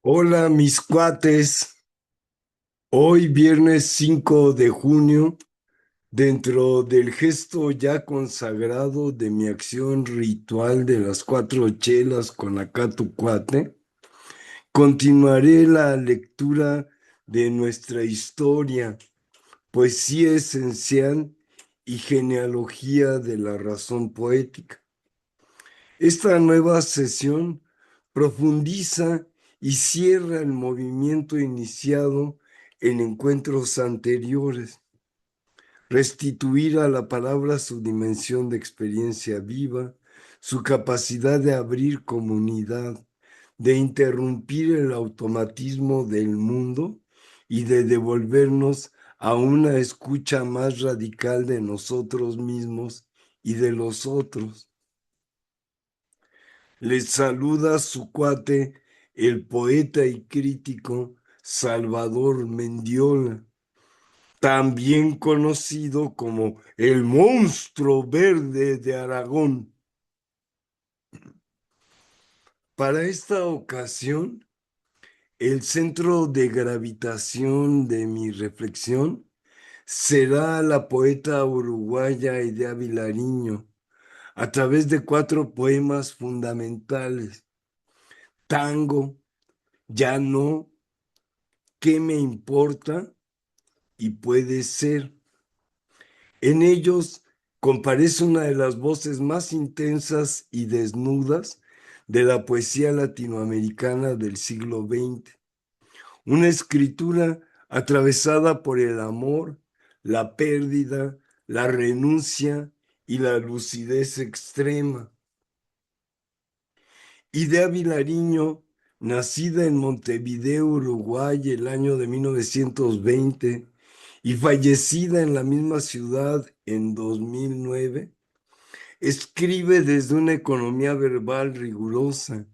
Hola, mis cuates. Hoy, viernes 5 de junio, dentro del gesto ya consagrado de mi acción ritual de las cuatro chelas con acá tu cuate, continuaré la lectura de nuestra historia, poesía esencial y genealogía de la razón poética. Esta nueva sesión profundiza y cierra el movimiento iniciado en encuentros anteriores, restituir a la palabra su dimensión de experiencia viva, su capacidad de abrir comunidad, de interrumpir el automatismo del mundo y de devolvernos a una escucha más radical de nosotros mismos y de los otros. Les saluda su cuate, el poeta y crítico Salvador Mendiola, también conocido como el monstruo verde de Aragón. Para esta ocasión, el centro de gravitación de mi reflexión será la poeta uruguaya Idea Vilariño, a través de cuatro poemas fundamentales: Tango, Ya no, ¿Qué me importa? Y Puede ser. En ellos comparece una de las voces más intensas y desnudas de la poesía latinoamericana del siglo XX. Una escritura atravesada por el amor, la pérdida, la renuncia y la lucidez extrema. Idea Vilariño, nacida en Montevideo, Uruguay, el año de 1920 y fallecida en la misma ciudad en 2009, escribe desde una economía verbal rigurosa,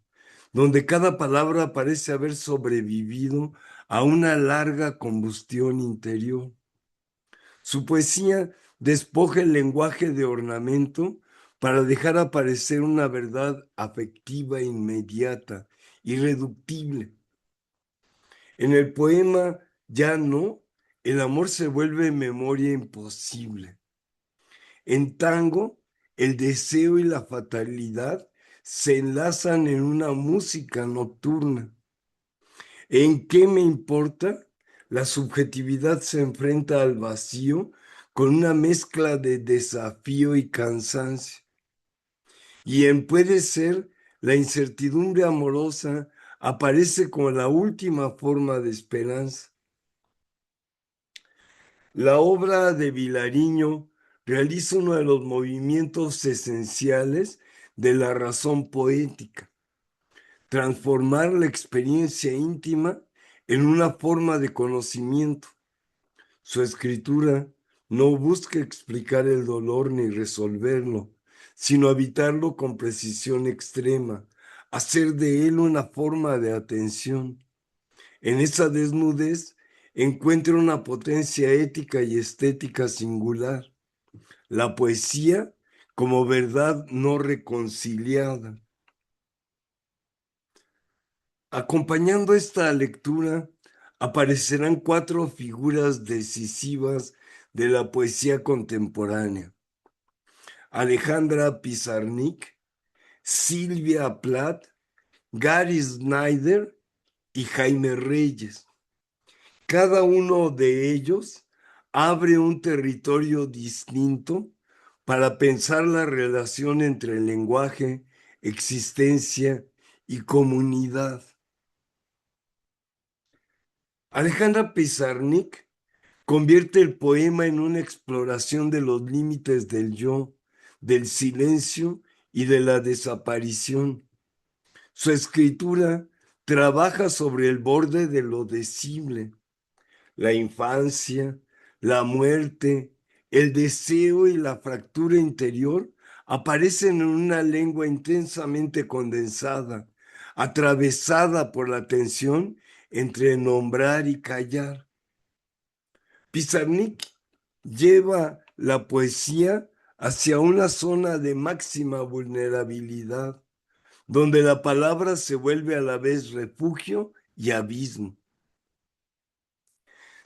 donde cada palabra parece haber sobrevivido a una larga combustión interior. Su poesía despoja el lenguaje de ornamento para dejar aparecer una verdad afectiva inmediata, irreductible. En el poema Ya no, el amor se vuelve memoria imposible. En Tango, el deseo y la fatalidad se enlazan en una música nocturna. ¿En qué me importa? La subjetividad se enfrenta al vacío con una mezcla de desafío y cansancio. Y en Puede ser, la incertidumbre amorosa aparece como la última forma de esperanza. La obra de Vilariño realiza uno de los movimientos esenciales de la razón poética: transformar la experiencia íntima en una forma de conocimiento. Su escritura no busca explicar el dolor ni resolverlo, sino habitarlo con precisión extrema, hacer de él una forma de atención. En esa desnudez encuentra una potencia ética y estética singular: la poesía como verdad no reconciliada. Acompañando esta lectura, aparecerán cuatro figuras decisivas de la poesía contemporánea: Alejandra Pizarnik, Silvia Plath, Gary Snyder y Jaime Reyes. Cada uno de ellos abre un territorio distinto para pensar la relación entre lenguaje, existencia y comunidad. Alejandra Pizarnik convierte el poema en una exploración de los límites del yo, del silencio y de la desaparición. Su escritura trabaja sobre el borde de lo decible: la infancia, la muerte, el deseo y la fractura interior aparecen en una lengua intensamente condensada, atravesada por la tensión entre nombrar y callar. Pizarnik lleva la poesía hacia una zona de máxima vulnerabilidad, donde la palabra se vuelve a la vez refugio y abismo.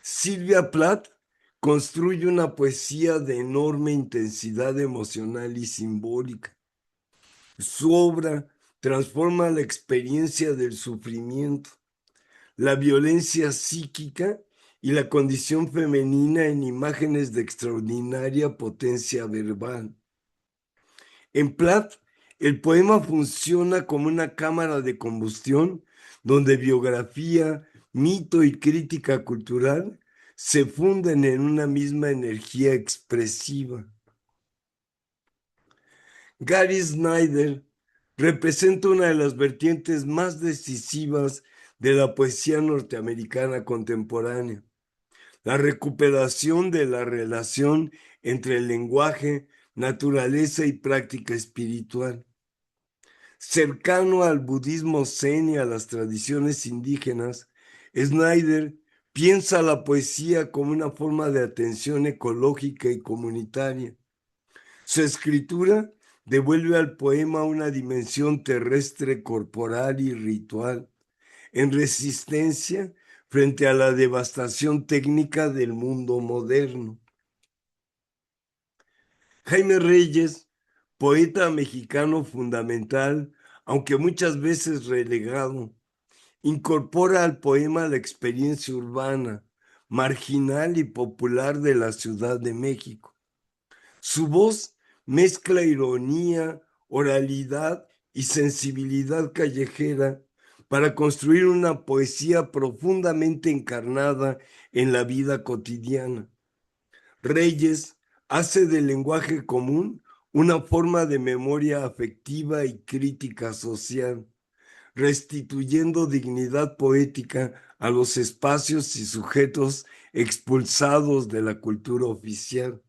Silvia Plath construye una poesía de enorme intensidad emocional y simbólica. Su obra transforma la experiencia del sufrimiento, la violencia psíquica y la condición femenina en imágenes de extraordinaria potencia verbal. En Plath, el poema funciona como una cámara de combustión donde biografía, mito y crítica cultural se funden en una misma energía expresiva. Gary Snyder representa una de las vertientes más decisivas de la poesía norteamericana contemporánea, la recuperación de la relación entre el lenguaje, naturaleza y práctica espiritual. Cercano al budismo zen y a las tradiciones indígenas, Snyder piensa la poesía como una forma de atención ecológica y comunitaria. Su escritura devuelve al poema una dimensión terrestre, corporal y ritual, en resistencia frente a la devastación técnica del mundo moderno. Jaime Reyes, poeta mexicano fundamental, aunque muchas veces relegado, incorpora al poema la experiencia urbana, marginal y popular de la Ciudad de México. Su voz mezcla ironía, oralidad y sensibilidad callejera para construir una poesía profundamente encarnada en la vida cotidiana. Reyes hace del lenguaje común una forma de memoria afectiva y crítica social, restituyendo dignidad poética a los espacios y sujetos expulsados de la cultura oficial.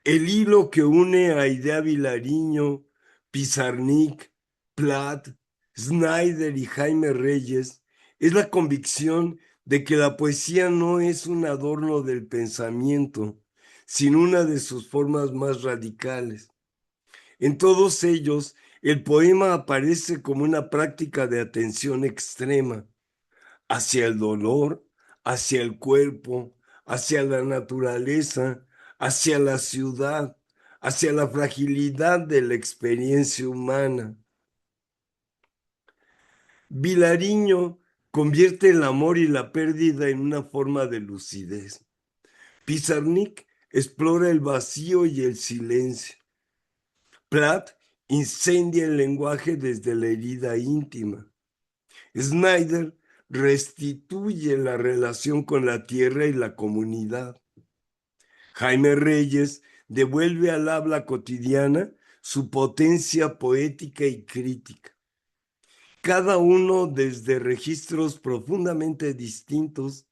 El hilo que une a Idea Vilariño, Pizarnik, Plath, Snyder y Jaime Reyes es la convicción de que la poesía no es un adorno del pensamiento, sino una de sus formas más radicales. En todos ellos, el poema aparece como una práctica de atención extrema hacia el dolor, hacia el cuerpo, hacia la naturaleza, hacia la ciudad, hacia la fragilidad de la experiencia humana. Vilariño convierte el amor y la pérdida en una forma de lucidez. Pizarnik explora el vacío y el silencio. Plath incendia el lenguaje desde la herida íntima. Snyder restituye la relación con la tierra y la comunidad. Jaime Reyes devuelve al habla cotidiana su potencia poética y crítica. Cada uno desde registros profundamente distintos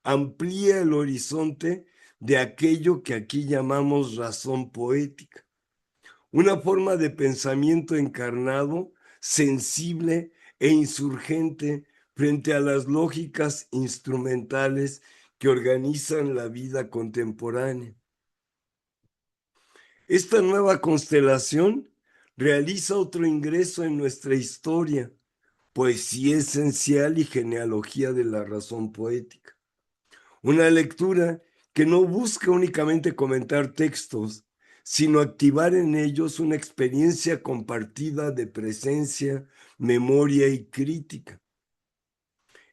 amplía el horizonte de aquello que aquí llamamos razón poética, una forma de pensamiento encarnado, sensible e insurgente frente a las lógicas instrumentales que organizan la vida contemporánea. Esta nueva constelación realiza otro ingreso en nuestra historia, poesía esencial y genealogía de la razón poética. Una lectura que no busca únicamente comentar textos, sino activar en ellos una experiencia compartida de presencia, memoria y crítica.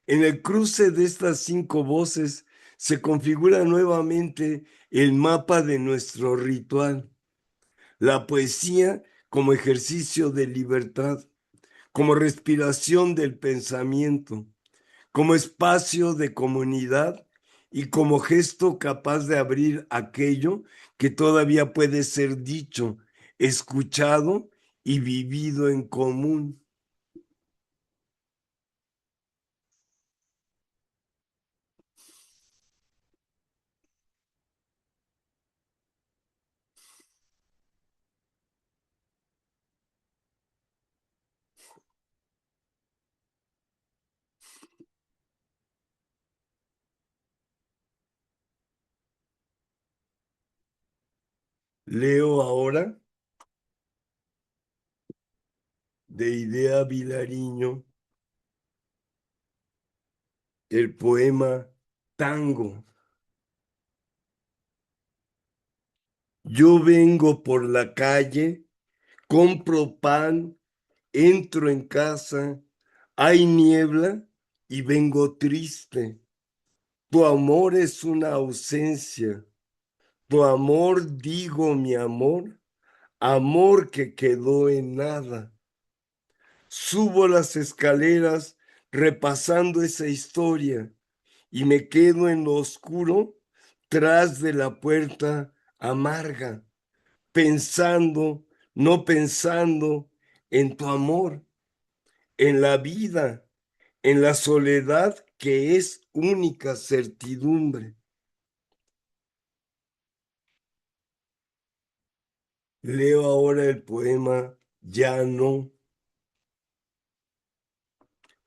En el cruce de estas cinco voces se configura nuevamente el mapa de nuestro ritual, la poesía como ejercicio de libertad, como respiración del pensamiento, como espacio de comunidad y como gesto capaz de abrir aquello que todavía puede ser dicho, escuchado y vivido en común. Leo ahora de Idea Vilariño el poema Tango. Yo vengo por la calle, compro pan, entro en casa, hay niebla y vengo triste. Tu amor es una ausencia. Tu amor, digo mi amor, amor que quedó en nada. Subo las escaleras repasando esa historia y me quedo en lo oscuro tras de la puerta amarga, pensando, no pensando en tu amor, en la vida, en la soledad que es única certidumbre. Leo ahora el poema Ya no,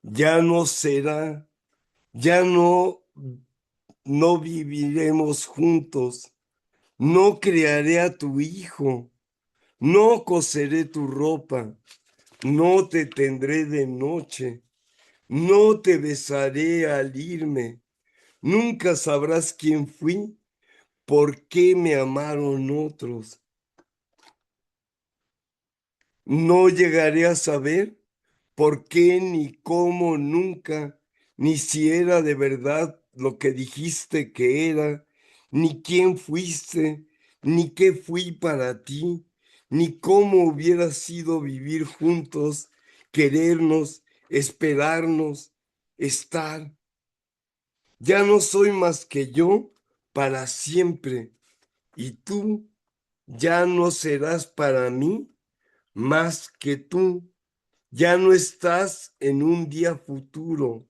ya no será, ya no, no viviremos juntos, no criaré a tu hijo, no coseré tu ropa, no te tendré de noche, no te besaré al irme, nunca sabrás quién fui, por qué me amaron otros. No llegaré a saber por qué, ni cómo, nunca, ni si era de verdad lo que dijiste que era, ni quién fuiste, ni qué fui para ti, ni cómo hubiera sido vivir juntos, querernos, esperarnos, estar. Ya no soy más que yo para siempre, y tú ya no serás para mí más que tú. Ya no estás en un día futuro.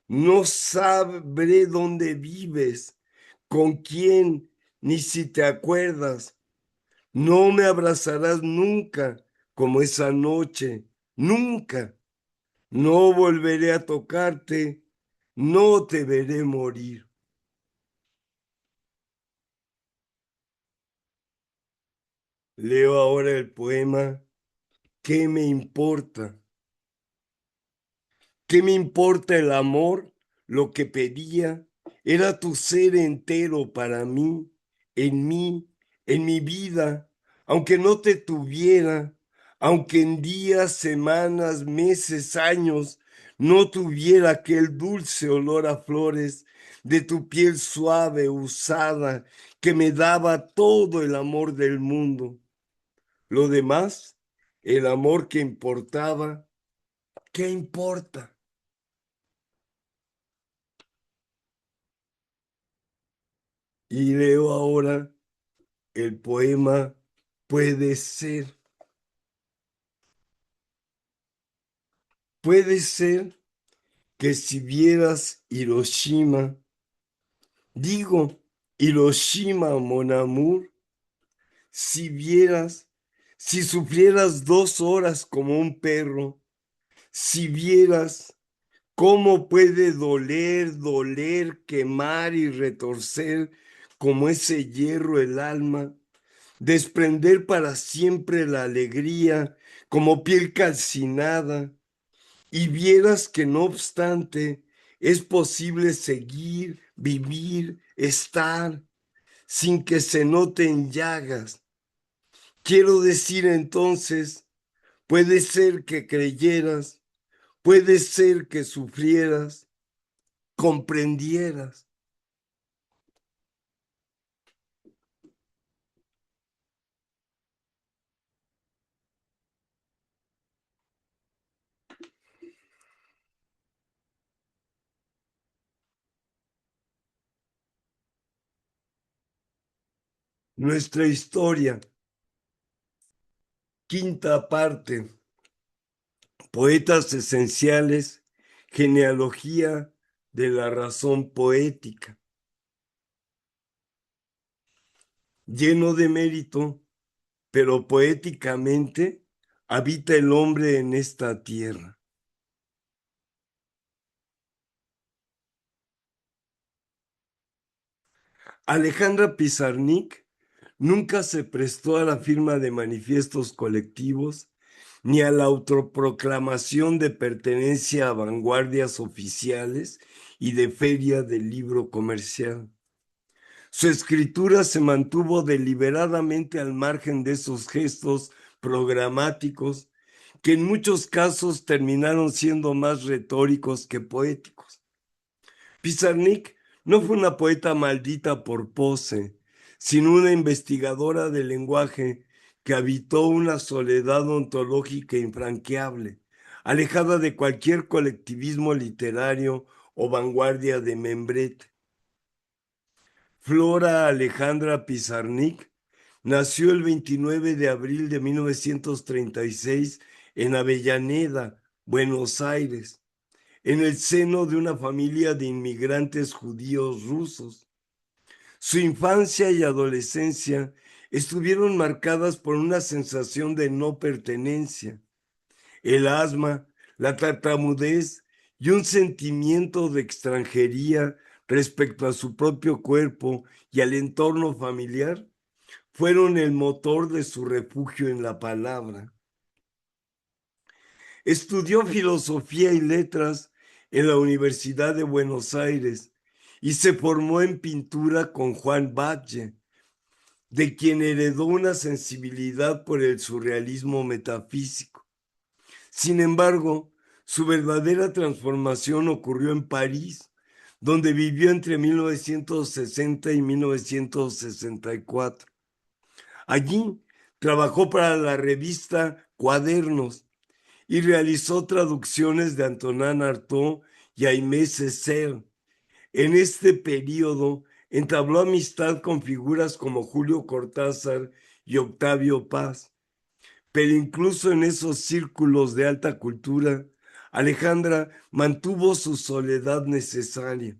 No sabré dónde vives, con quién, ni si te acuerdas. No me abrazarás nunca como esa noche, nunca. No volveré a tocarte, no te veré morir. Leo ahora el poema ¿Qué me importa? ¿Qué me importa el amor? Lo que pedía era tu ser entero para mí, en mi vida, aunque no te tuviera, aunque en días, semanas, meses, años no tuviera aquel dulce olor a flores de tu piel suave, usada, que me daba todo el amor del mundo. Lo demás, el amor que importaba, ¿qué importa? Y leo ahora el poema Puede ser. Puede ser que si vieras Hiroshima, digo Hiroshima, mon amour, si vieras, si sufrieras 2 horas como un perro, si vieras cómo puede doler, doler, quemar y retorcer como ese hierro el alma, desprender para siempre la alegría como piel calcinada, y vieras que no obstante es posible seguir, vivir, estar sin que se noten llagas. Quiero decir entonces, puede ser que creyeras, puede ser que sufrieras, comprendieras. Nuestra historia, quinta parte, poetas esenciales, genealogía de la razón poética. Lleno de mérito, pero poéticamente habita el hombre en esta tierra. Alejandra Pizarnik nunca se prestó a la firma de manifiestos colectivos ni a la autoproclamación de pertenencia a vanguardias oficiales y de feria del libro comercial. Su escritura se mantuvo deliberadamente al margen de esos gestos programáticos que en muchos casos terminaron siendo más retóricos que poéticos. Pizarnik no fue una poeta maldita por pose, sino una investigadora del lenguaje que habitó una soledad ontológica infranqueable, alejada de cualquier colectivismo literario o vanguardia de membrete. Flora Alejandra Pizarnik nació el 29 de abril de 1936 en Avellaneda, Buenos Aires, en el seno de una familia de inmigrantes judíos rusos. Su infancia y adolescencia estuvieron marcadas por una sensación de no pertenencia, el asma, la tartamudez y un sentimiento de extranjería respecto a su propio cuerpo y al entorno familiar fueron el motor de su refugio en la palabra. Estudió filosofía y letras en la Universidad de Buenos Aires y se formó en pintura con Juan Batlle, de quien heredó una sensibilidad por el surrealismo metafísico. Sin embargo, su verdadera transformación ocurrió en París, donde vivió entre 1960 y 1964. Allí trabajó para la revista Cuadernos y realizó traducciones de Antonin Artaud y Aimé Césaire. En este periodo entabló amistad con figuras como Julio Cortázar y Octavio Paz. Pero incluso en esos círculos de alta cultura, Alejandra mantuvo su soledad necesaria.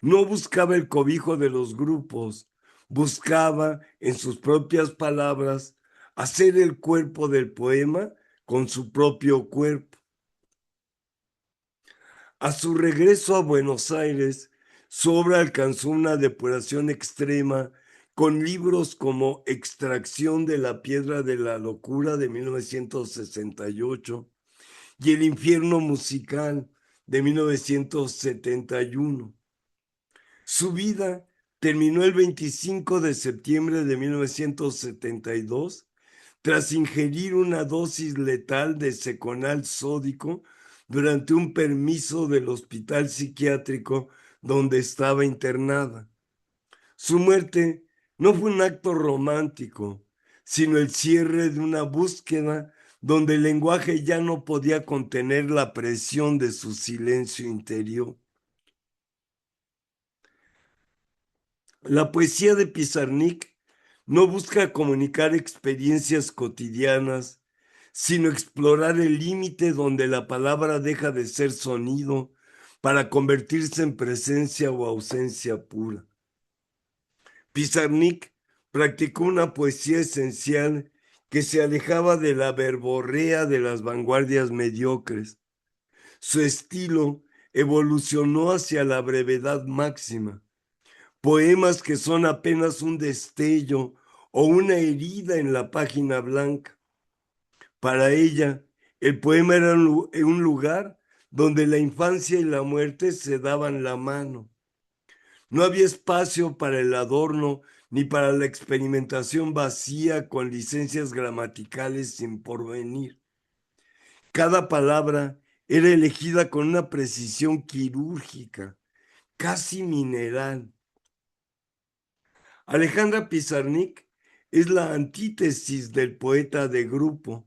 No buscaba el cobijo de los grupos, buscaba, en sus propias palabras, hacer el cuerpo del poema con su propio cuerpo. A su regreso a Buenos Aires, su obra alcanzó una depuración extrema con libros como Extracción de la Piedra de la Locura de 1968 y El Infierno Musical de 1971. Su vida terminó el 25 de septiembre de 1972 tras ingerir una dosis letal de seconal sódico durante un permiso del hospital psiquiátrico donde estaba internada. Su muerte no fue un acto romántico, sino el cierre de una búsqueda donde el lenguaje ya no podía contener la presión de su silencio interior. La poesía de Pizarnik no busca comunicar experiencias cotidianas, sino explorar el límite donde la palabra deja de ser sonido para convertirse en presencia o ausencia pura. Pizarnik practicó una poesía esencial que se alejaba de la verborrea de las vanguardias mediocres. Su estilo evolucionó hacia la brevedad máxima, poemas que son apenas un destello o una herida en la página blanca. Para ella, el poema era un lugar donde la infancia y la muerte se daban la mano. No había espacio para el adorno ni para la experimentación vacía con licencias gramaticales sin porvenir. Cada palabra era elegida con una precisión quirúrgica, casi mineral. Alejandra Pizarnik es la antítesis del poeta de grupo.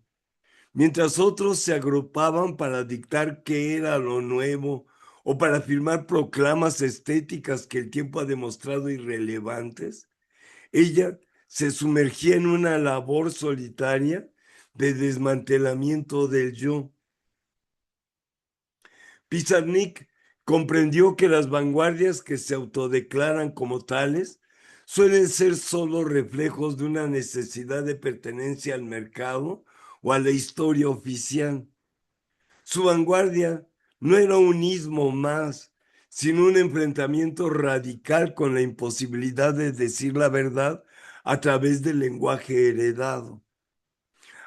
Mientras otros se agrupaban para dictar qué era lo nuevo o para firmar proclamas estéticas que el tiempo ha demostrado irrelevantes, ella se sumergía en una labor solitaria de desmantelamiento del yo. Pizarnik comprendió que las vanguardias que se autodeclaran como tales suelen ser solo reflejos de una necesidad de pertenencia al mercado o a la historia oficial. Su vanguardia no era un ismo más, sino un enfrentamiento radical con la imposibilidad de decir la verdad a través del lenguaje heredado.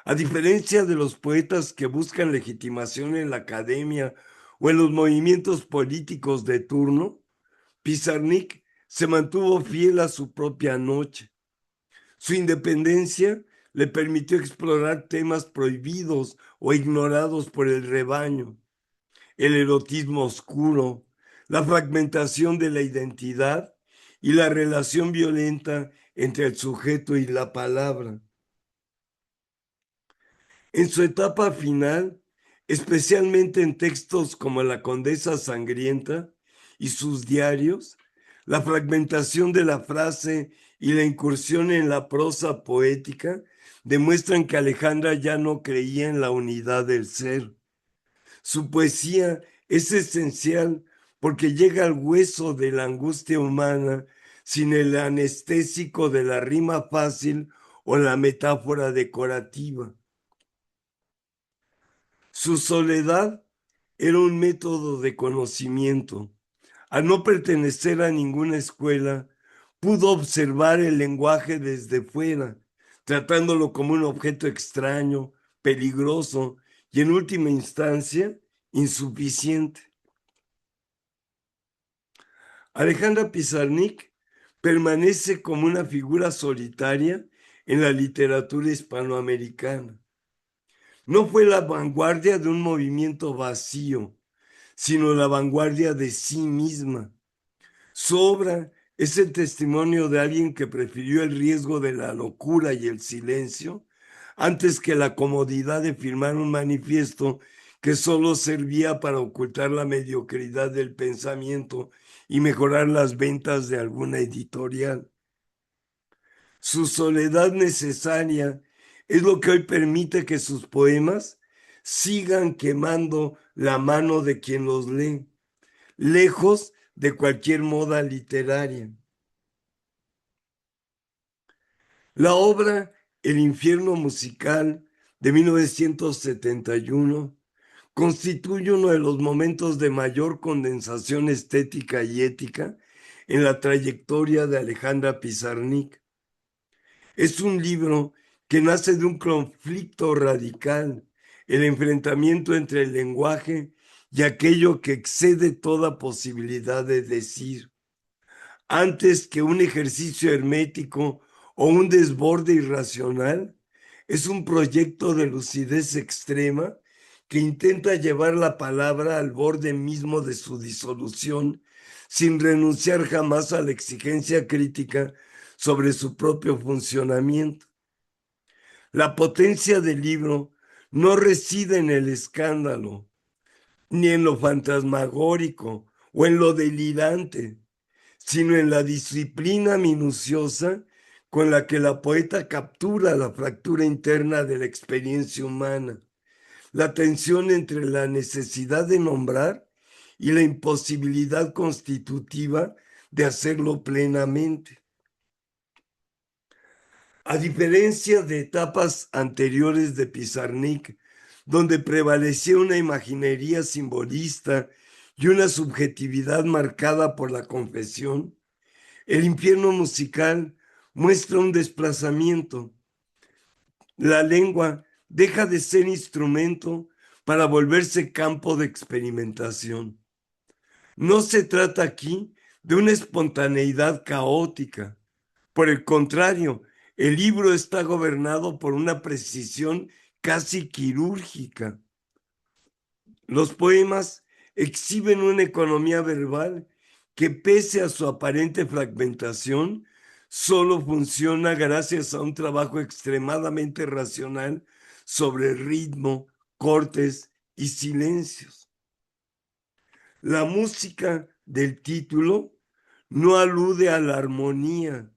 A diferencia de los poetas que buscan legitimación en la academia o en los movimientos políticos de turno, Pizarnik se mantuvo fiel a su propia noche. Su independencia le permitió explorar temas prohibidos o ignorados por el rebaño: el erotismo oscuro, la fragmentación de la identidad y la relación violenta entre el sujeto y la palabra. En su etapa final, especialmente en textos como La Condesa Sangrienta y sus diarios, la fragmentación de la frase y la incursión en la prosa poética demuestran que Alejandra ya no creía en la unidad del ser. Su poesía es esencial porque llega al hueso de la angustia humana sin el anestésico de la rima fácil o la metáfora decorativa. Su soledad era un método de conocimiento. Al no pertenecer a ninguna escuela, pudo observar el lenguaje desde fuera, tratándolo como un objeto extraño, peligroso y en última instancia insuficiente. Alejandra Pizarnik permanece como una figura solitaria en la literatura hispanoamericana. No fue la vanguardia de un movimiento vacío, sino la vanguardia de sí misma. Su obra es el testimonio de alguien que prefirió el riesgo de la locura y el silencio antes que la comodidad de firmar un manifiesto que solo servía para ocultar la mediocridad del pensamiento y mejorar las ventas de alguna editorial. Su soledad necesaria es lo que hoy permite que sus poemas sigan quemando la mano de quien los lee, lejos de cualquier moda literaria. La obra El infierno musical de 1971 constituye uno de los momentos de mayor condensación estética y ética en la trayectoria de Alejandra Pizarnik. Es un libro que nace de un conflicto radical, el enfrentamiento entre el lenguaje y aquello que excede toda posibilidad de decir, antes que un ejercicio hermético o un desborde irracional. Es un proyecto de lucidez extrema que intenta llevar la palabra al borde mismo de su disolución, sin renunciar jamás a la exigencia crítica sobre su propio funcionamiento. La potencia del libro no reside en el escándalo, ni en lo fantasmagórico o en lo delirante, sino en la disciplina minuciosa con la que la poeta captura la fractura interna de la experiencia humana, la tensión entre la necesidad de nombrar y la imposibilidad constitutiva de hacerlo plenamente. A diferencia de etapas anteriores de Pizarnik, donde prevalecía una imaginería simbolista y una subjetividad marcada por la confesión, el infierno musical muestra un desplazamiento. La lengua deja de ser instrumento para volverse campo de experimentación. No se trata aquí de una espontaneidad caótica. Por el contrario, el libro está gobernado por una precisión casi quirúrgica. Los poemas exhiben una economía verbal que, pese a su aparente fragmentación, solo funciona gracias a un trabajo extremadamente racional sobre ritmo, cortes y silencios. La música del título no alude a la armonía,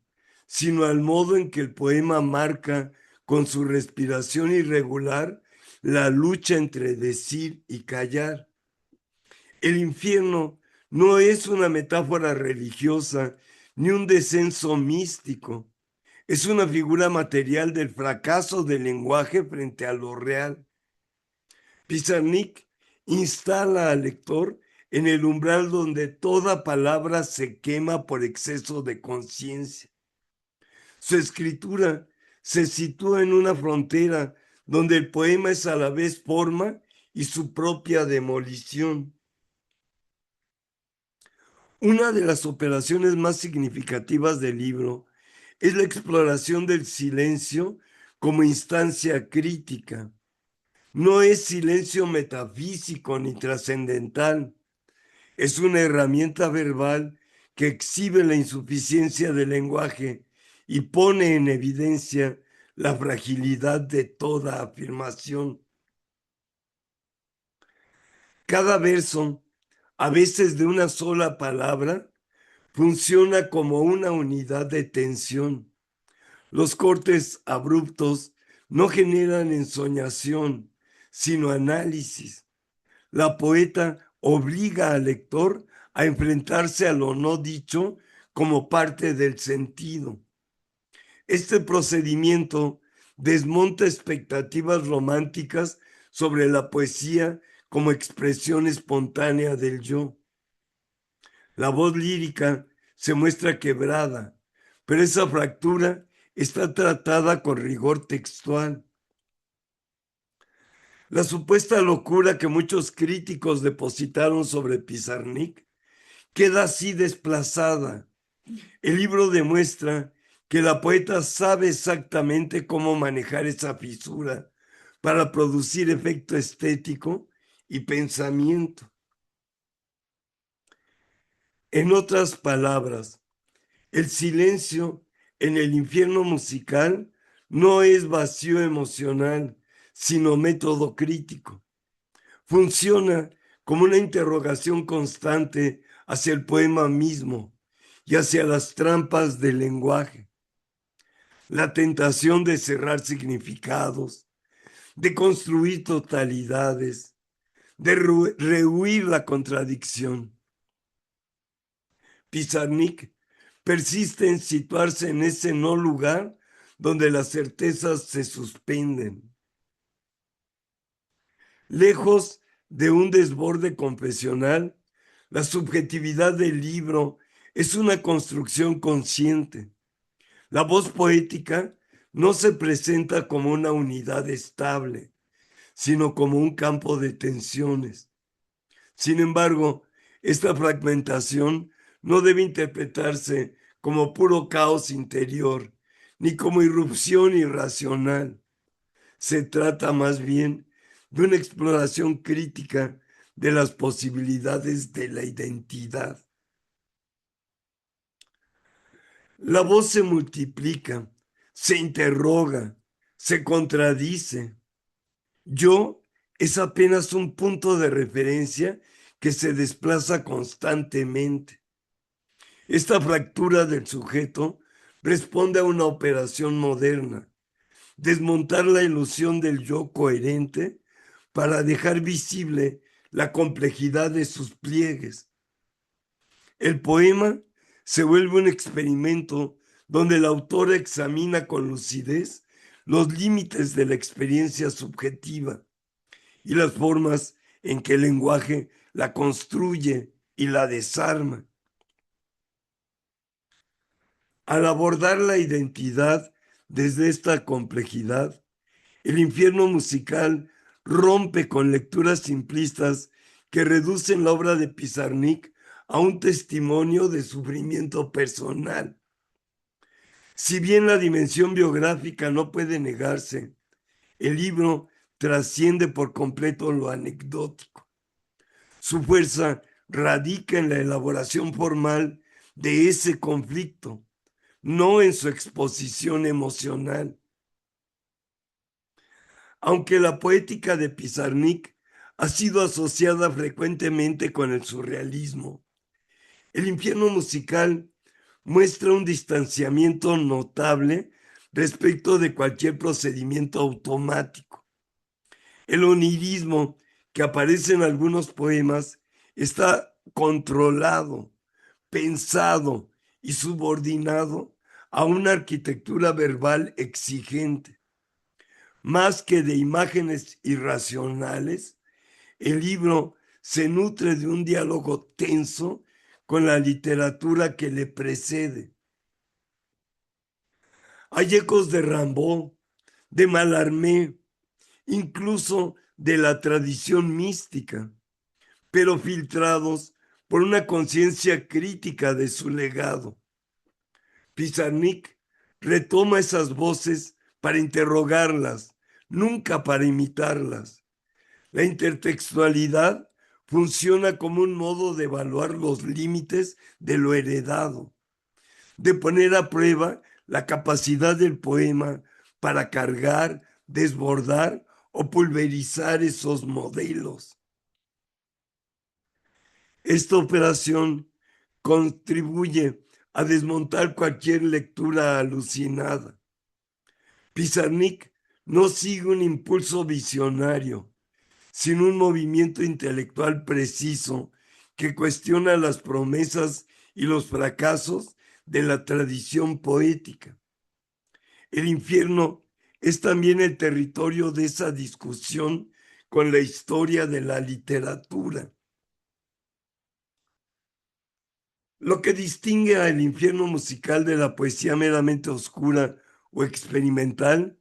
sino al modo en que el poema marca con su respiración irregular la lucha entre decir y callar. El infierno no es una metáfora religiosa ni un descenso místico. Es una figura material del fracaso del lenguaje frente a lo real. Pizarnik instala al lector en el umbral donde toda palabra se quema por exceso de conciencia. Su escritura se sitúa en una frontera donde el poema es a la vez forma y su propia demolición. Una de las operaciones más significativas del libro es la exploración del silencio como instancia crítica. No es silencio metafísico ni trascendental, es una herramienta verbal que exhibe la insuficiencia del lenguaje y pone en evidencia la fragilidad de toda afirmación. Cada verso, a veces de una sola palabra, funciona como una unidad de tensión. Los cortes abruptos no generan ensoñación, sino análisis. La poeta obliga al lector a enfrentarse a lo no dicho como parte del sentido. Este procedimiento desmonta expectativas románticas sobre la poesía como expresión espontánea del yo. La voz lírica se muestra quebrada, pero esa fractura está tratada con rigor textual. La supuesta locura que muchos críticos depositaron sobre Pizarnik queda así desplazada. El libro demuestra que la poeta sabe exactamente cómo manejar esa fisura para producir efecto estético y pensamiento. En otras palabras, el silencio en el infierno musical no es vacío emocional, sino método crítico. Funciona como una interrogación constante hacia el poema mismo y hacia las trampas del lenguaje. La tentación de cerrar significados, de construir totalidades, de rehuir la contradicción. Pizarnik persiste en situarse en ese no lugar donde las certezas se suspenden. Lejos de un desborde confesional, la subjetividad del libro es una construcción consciente. La voz poética no se presenta como una unidad estable, sino como un campo de tensiones. Sin embargo, esta fragmentación no debe interpretarse como puro caos interior, ni como irrupción irracional. Se trata más bien de una exploración crítica de las posibilidades de la identidad. La voz se multiplica, se interroga, se contradice. Yo es apenas un punto de referencia que se desplaza constantemente. Esta fractura del sujeto responde a una operación moderna, desmontar la ilusión del yo coherente para dejar visible la complejidad de sus pliegues. El poema se vuelve un experimento donde el autor examina con lucidez los límites de la experiencia subjetiva y las formas en que el lenguaje la construye y la desarma. Al abordar la identidad desde esta complejidad, el infierno musical rompe con lecturas simplistas que reducen la obra de Pizarnik a un testimonio de sufrimiento personal. Si bien la dimensión biográfica no puede negarse, el libro trasciende por completo lo anecdótico. Su fuerza radica en la elaboración formal de ese conflicto, no en su exposición emocional. Aunque la poética de Pizarnik ha sido asociada frecuentemente con el surrealismo, el infierno musical muestra un distanciamiento notable respecto de cualquier procedimiento automático. El onirismo que aparece en algunos poemas está controlado, pensado y subordinado a una arquitectura verbal exigente. Más que de imágenes irracionales, el libro se nutre de un diálogo tenso con la literatura que le precede. Hay ecos de Rimbaud, de Mallarmé, incluso de la tradición mística, pero filtrados por una conciencia crítica de su legado. Pizarnik retoma esas voces para interrogarlas, nunca para imitarlas. La intertextualidad funciona como un modo de evaluar los límites de lo heredado, de poner a prueba la capacidad del poema para cargar, desbordar o pulverizar esos modelos. Esta operación contribuye a desmontar cualquier lectura alucinada. Pizarnik no sigue un impulso visionario, sino un movimiento intelectual preciso que cuestiona las promesas y los fracasos de la tradición poética. El infierno es también el territorio de esa discusión con la historia de la literatura. Lo que distingue al infierno musical de la poesía meramente oscura o experimental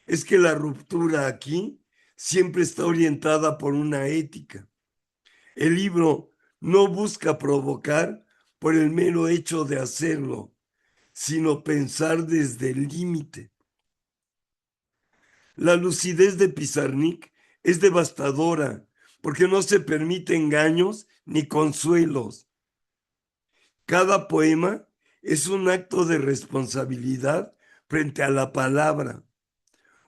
es que la ruptura aquí siempre está orientada por una ética. El libro no busca provocar por el mero hecho de hacerlo, sino pensar desde el límite. La lucidez de Pizarnik es devastadora porque no se permite engaños ni consuelos. Cada poema es un acto de responsabilidad frente a la palabra,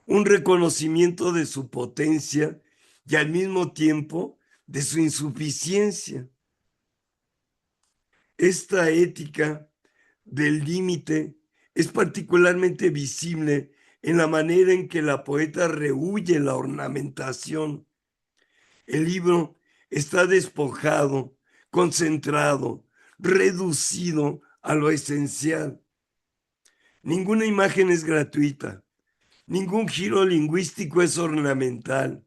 un reconocimiento de su potencia y al mismo tiempo de su insuficiencia. Esta ética del límite es particularmente visible en la manera en que la poeta rehúye la ornamentación. El libro está despojado, concentrado, reducido a lo esencial. Ninguna imagen es gratuita, ningún giro lingüístico es ornamental.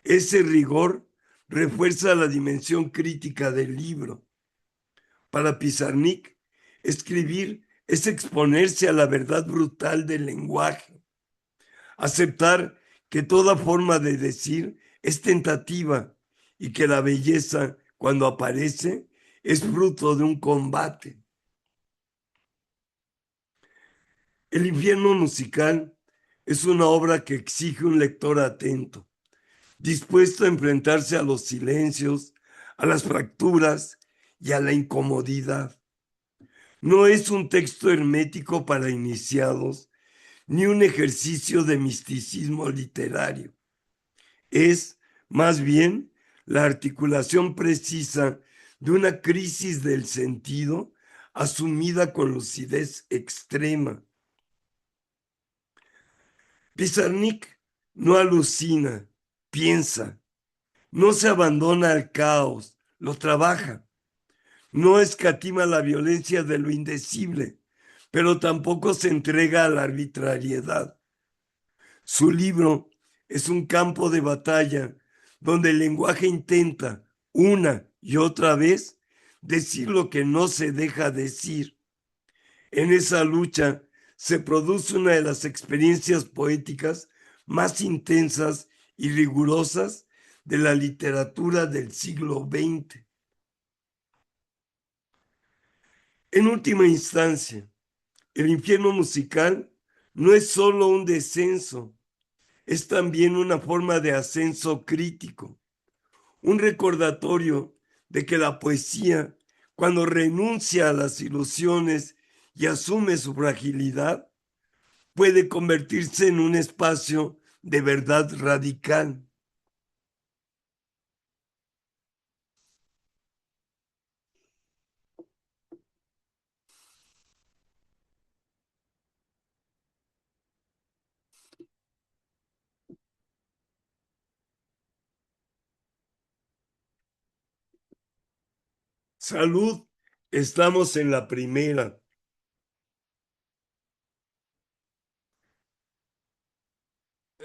Ese rigor refuerza la dimensión crítica del libro. Para Pizarnik, escribir es exponerse a la verdad brutal del lenguaje, aceptar que toda forma de decir es tentativa y que la belleza, cuando aparece, es fruto de un combate. El infierno musical es una obra que exige un lector atento, dispuesto a enfrentarse a los silencios, a las fracturas y a la incomodidad. No es un texto hermético para iniciados, ni un ejercicio de misticismo literario. Es, más bien, la articulación precisa de una crisis del sentido asumida con lucidez extrema. Pizarnik no alucina, piensa, no se abandona al caos, lo trabaja. No escatima la violencia de lo indecible, pero tampoco se entrega a la arbitrariedad. Su libro es un campo de batalla donde el lenguaje intenta una y otra vez decir lo que no se deja decir. En esa lucha se produce una de las experiencias poéticas más intensas y rigurosas de la literatura del siglo XX. En última instancia, el infierno musical no es solo un descenso, es también una forma de ascenso crítico, un recordatorio de que la poesía, cuando renuncia a las ilusiones y asume su fragilidad, puede convertirse en un espacio de verdad radical. Salud, estamos en la primera.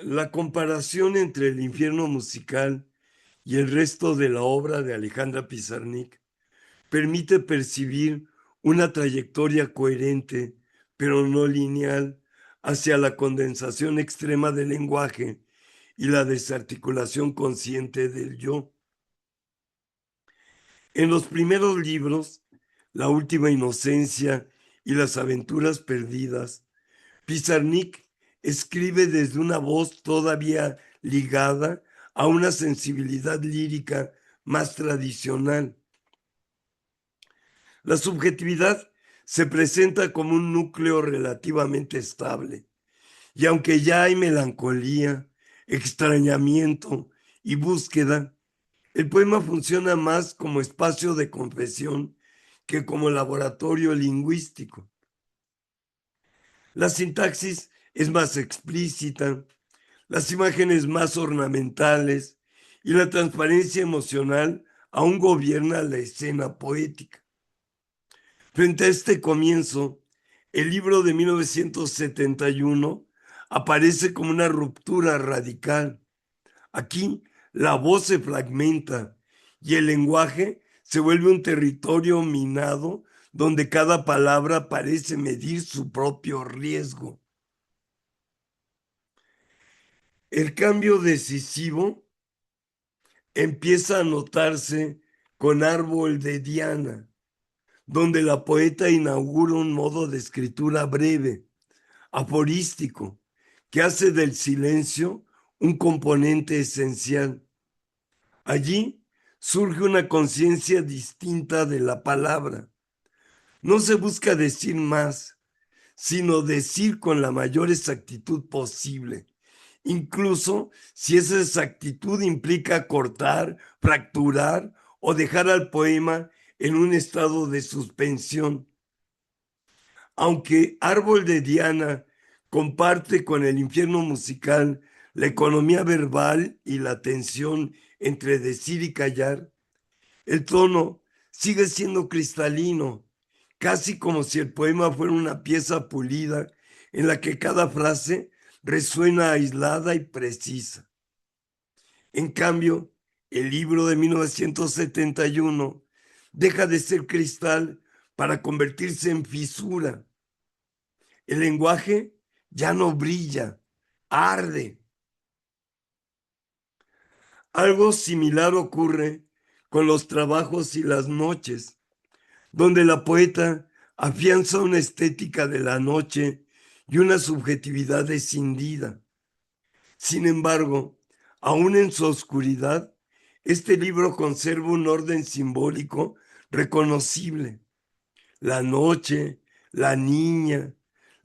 La comparación entre el infierno musical y el resto de la obra de Alejandra Pizarnik permite percibir una trayectoria coherente, pero no lineal, hacia la condensación extrema del lenguaje y la desarticulación consciente del yo. En los primeros libros, La última inocencia y Las aventuras perdidas, Pizarnik escribe desde una voz todavía ligada a una sensibilidad lírica más tradicional. La subjetividad se presenta como un núcleo relativamente estable, y aunque ya hay melancolía, extrañamiento y búsqueda, el poema funciona más como espacio de confesión que como laboratorio lingüístico. La sintaxis es más explícita, las imágenes más ornamentales y la transparencia emocional aún gobierna la escena poética. Frente a este comienzo, el libro de 1971 aparece como una ruptura radical. Aquí la voz se fragmenta y el lenguaje se vuelve un territorio minado donde cada palabra parece medir su propio riesgo. El cambio decisivo empieza a notarse con Árbol de Diana, donde la poeta inaugura un modo de escritura breve, aforístico, que hace del silencio un componente esencial. Allí surge una conciencia distinta de la palabra. No se busca decir más, sino decir con la mayor exactitud posible, incluso si esa exactitud implica cortar, fracturar o dejar al poema en un estado de suspensión. Aunque Árbol de Diana comparte con el infierno musical la economía verbal y la tensión entre decir y callar, el tono sigue siendo cristalino, casi como si el poema fuera una pieza pulida en la que cada frase resuena aislada y precisa. En cambio, el libro de 1971 deja de ser cristal para convertirse en fisura. El lenguaje ya no brilla, arde. Algo similar ocurre con los trabajos y las noches, donde la poeta afianza una estética de la noche y una subjetividad escindida. Sin embargo, aún en su oscuridad, este libro conserva un orden simbólico reconocible. La noche, la niña,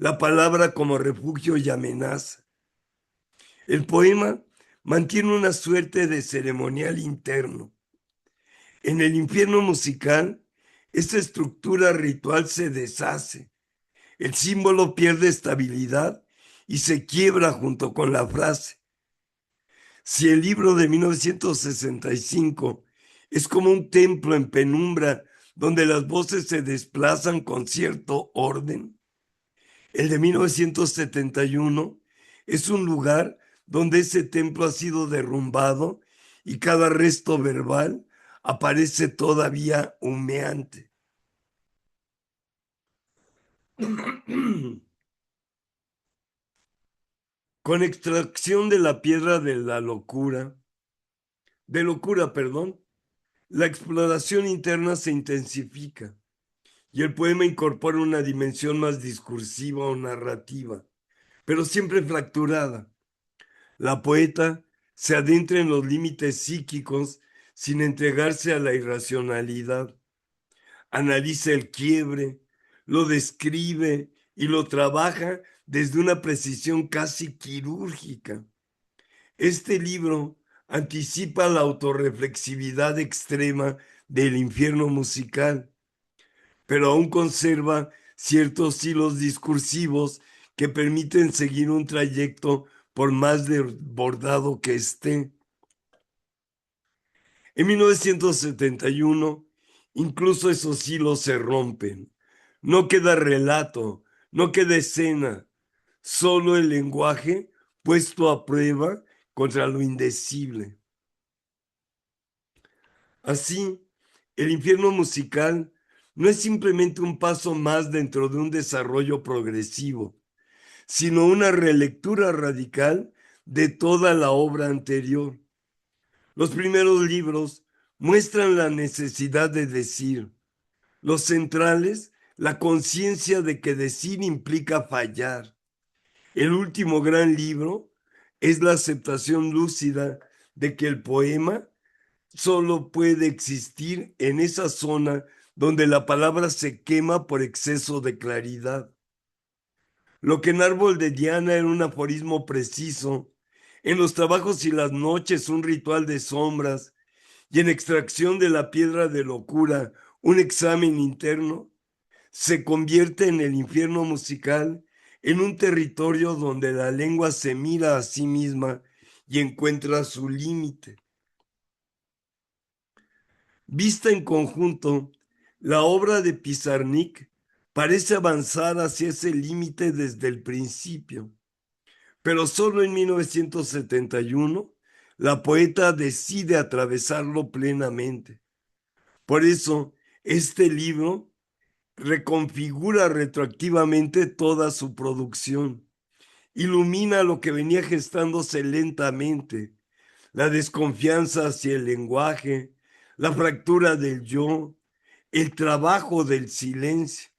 la palabra como refugio y amenaza. El poema mantiene una suerte de ceremonial interno. En el infierno musical, esta estructura ritual se deshace. El símbolo pierde estabilidad y se quiebra junto con la frase. Si el libro de 1965 es como un templo en penumbra donde las voces se desplazan con cierto orden, el de 1971 es un lugar donde ese templo ha sido derrumbado y cada resto verbal aparece todavía humeante. Con extracción de la piedra de locura, perdón, la exploración interna se intensifica y el poema incorpora una dimensión más discursiva o narrativa, pero siempre fracturada. La poeta se adentra en los límites psíquicos sin entregarse a la irracionalidad. Analiza el quiebre, lo describe y lo trabaja desde una precisión casi quirúrgica. Este libro anticipa la autorreflexividad extrema del infierno musical, pero aún conserva ciertos hilos discursivos que permiten seguir un trayecto por más desbordado que esté. En 1971, incluso esos hilos se rompen. No queda relato, no queda escena, solo el lenguaje puesto a prueba contra lo indecible. Así, el infierno musical no es simplemente un paso más dentro de un desarrollo progresivo, sino una relectura radical de toda la obra anterior. Los primeros libros muestran la necesidad de decir. Los centrales, la conciencia de que decir implica fallar. El último gran libro es la aceptación lúcida de que el poema solo puede existir en esa zona donde la palabra se quema por exceso de claridad. Lo que en Árbol de Diana era un aforismo preciso, en Los trabajos y las noches un ritual de sombras, y en Extracción de la piedra de locura un examen interno, se convierte en el infierno musical, en un territorio donde la lengua se mira a sí misma y encuentra su límite. Vista en conjunto, la obra de Pizarnik parece avanzar hacia ese límite desde el principio, pero solo en 1971 la poeta decide atravesarlo plenamente. Por eso, este libro reconfigura retroactivamente toda su producción, ilumina lo que venía gestándose lentamente, la desconfianza hacia el lenguaje, la fractura del yo, el trabajo del silencio,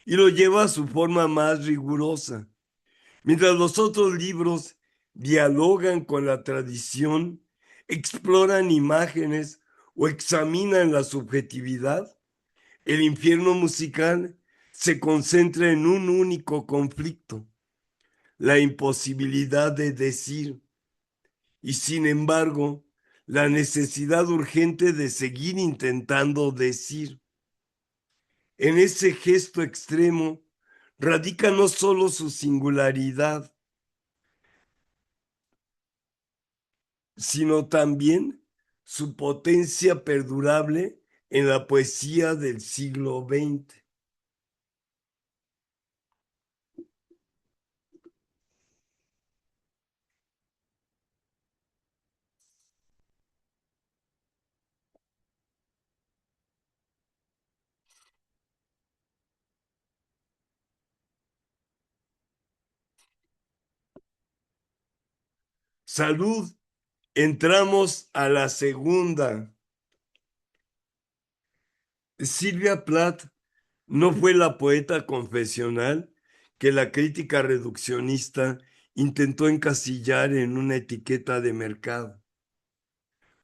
y lo lleva a su forma más rigurosa. Mientras los otros libros dialogan con la tradición, exploran imágenes o examinan la subjetividad, el infierno musical se concentra en un único conflicto, la imposibilidad de decir, y sin embargo, la necesidad urgente de seguir intentando decir. En ese gesto extremo radica no solo su singularidad, sino también su potencia perdurable en la poesía del siglo XX. Salud, entramos a la segunda. Silvia Plath no fue la poeta confesional que la crítica reduccionista intentó encasillar en una etiqueta de mercado.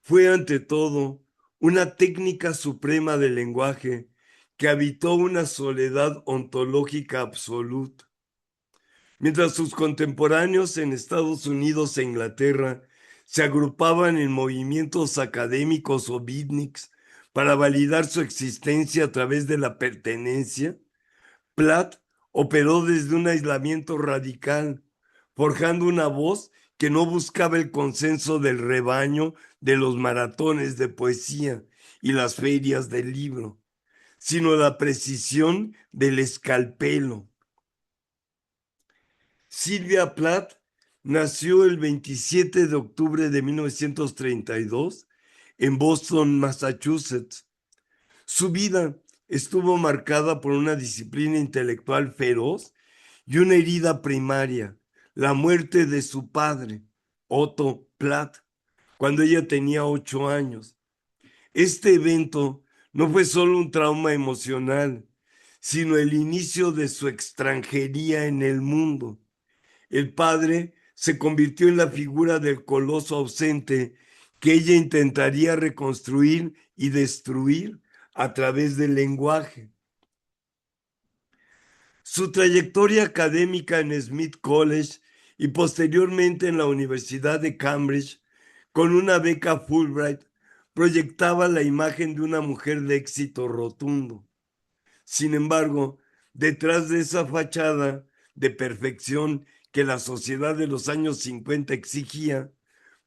Fue ante todo una técnica suprema del lenguaje que habitó una soledad ontológica absoluta. Mientras sus contemporáneos en Estados Unidos e Inglaterra se agrupaban en movimientos académicos o beatniks para validar su existencia a través de la pertenencia, Platt operó desde un aislamiento radical, forjando una voz que no buscaba el consenso del rebaño de los maratones de poesía y las ferias del libro, sino la precisión del escalpelo. Silvia Plath nació el 27 de octubre de 1932 en Boston, Massachusetts. Su vida estuvo marcada por una disciplina intelectual feroz y una herida primaria, la muerte de su padre, Otto Plath, cuando ella tenía 8 años. Este evento no fue solo un trauma emocional, sino el inicio de su extranjería en el mundo. El padre se convirtió en la figura del coloso ausente que ella intentaría reconstruir y destruir a través del lenguaje. Su trayectoria académica en Smith College y posteriormente en la Universidad de Cambridge, con una beca Fulbright, proyectaba la imagen de una mujer de éxito rotundo. Sin embargo, detrás de esa fachada de perfección que la sociedad de los años 50 exigía,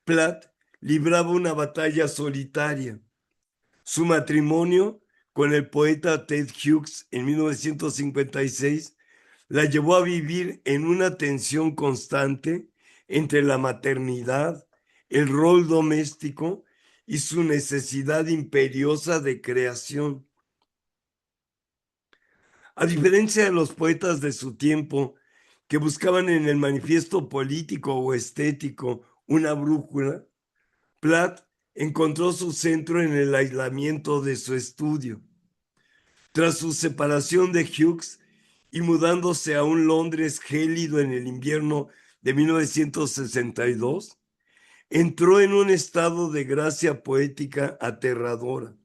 Platt libraba una batalla solitaria. Su matrimonio con el poeta Ted Hughes en 1956 la llevó a vivir en una tensión constante entre la maternidad, el rol doméstico y su necesidad imperiosa de creación. A diferencia de los poetas de su tiempo, que buscaban en el manifiesto político o estético una brújula, Plath encontró su centro en el aislamiento de su estudio. Tras su separación de Hughes y mudándose a un Londres gélido en el invierno de 1962, entró en un estado de gracia poética aterradora.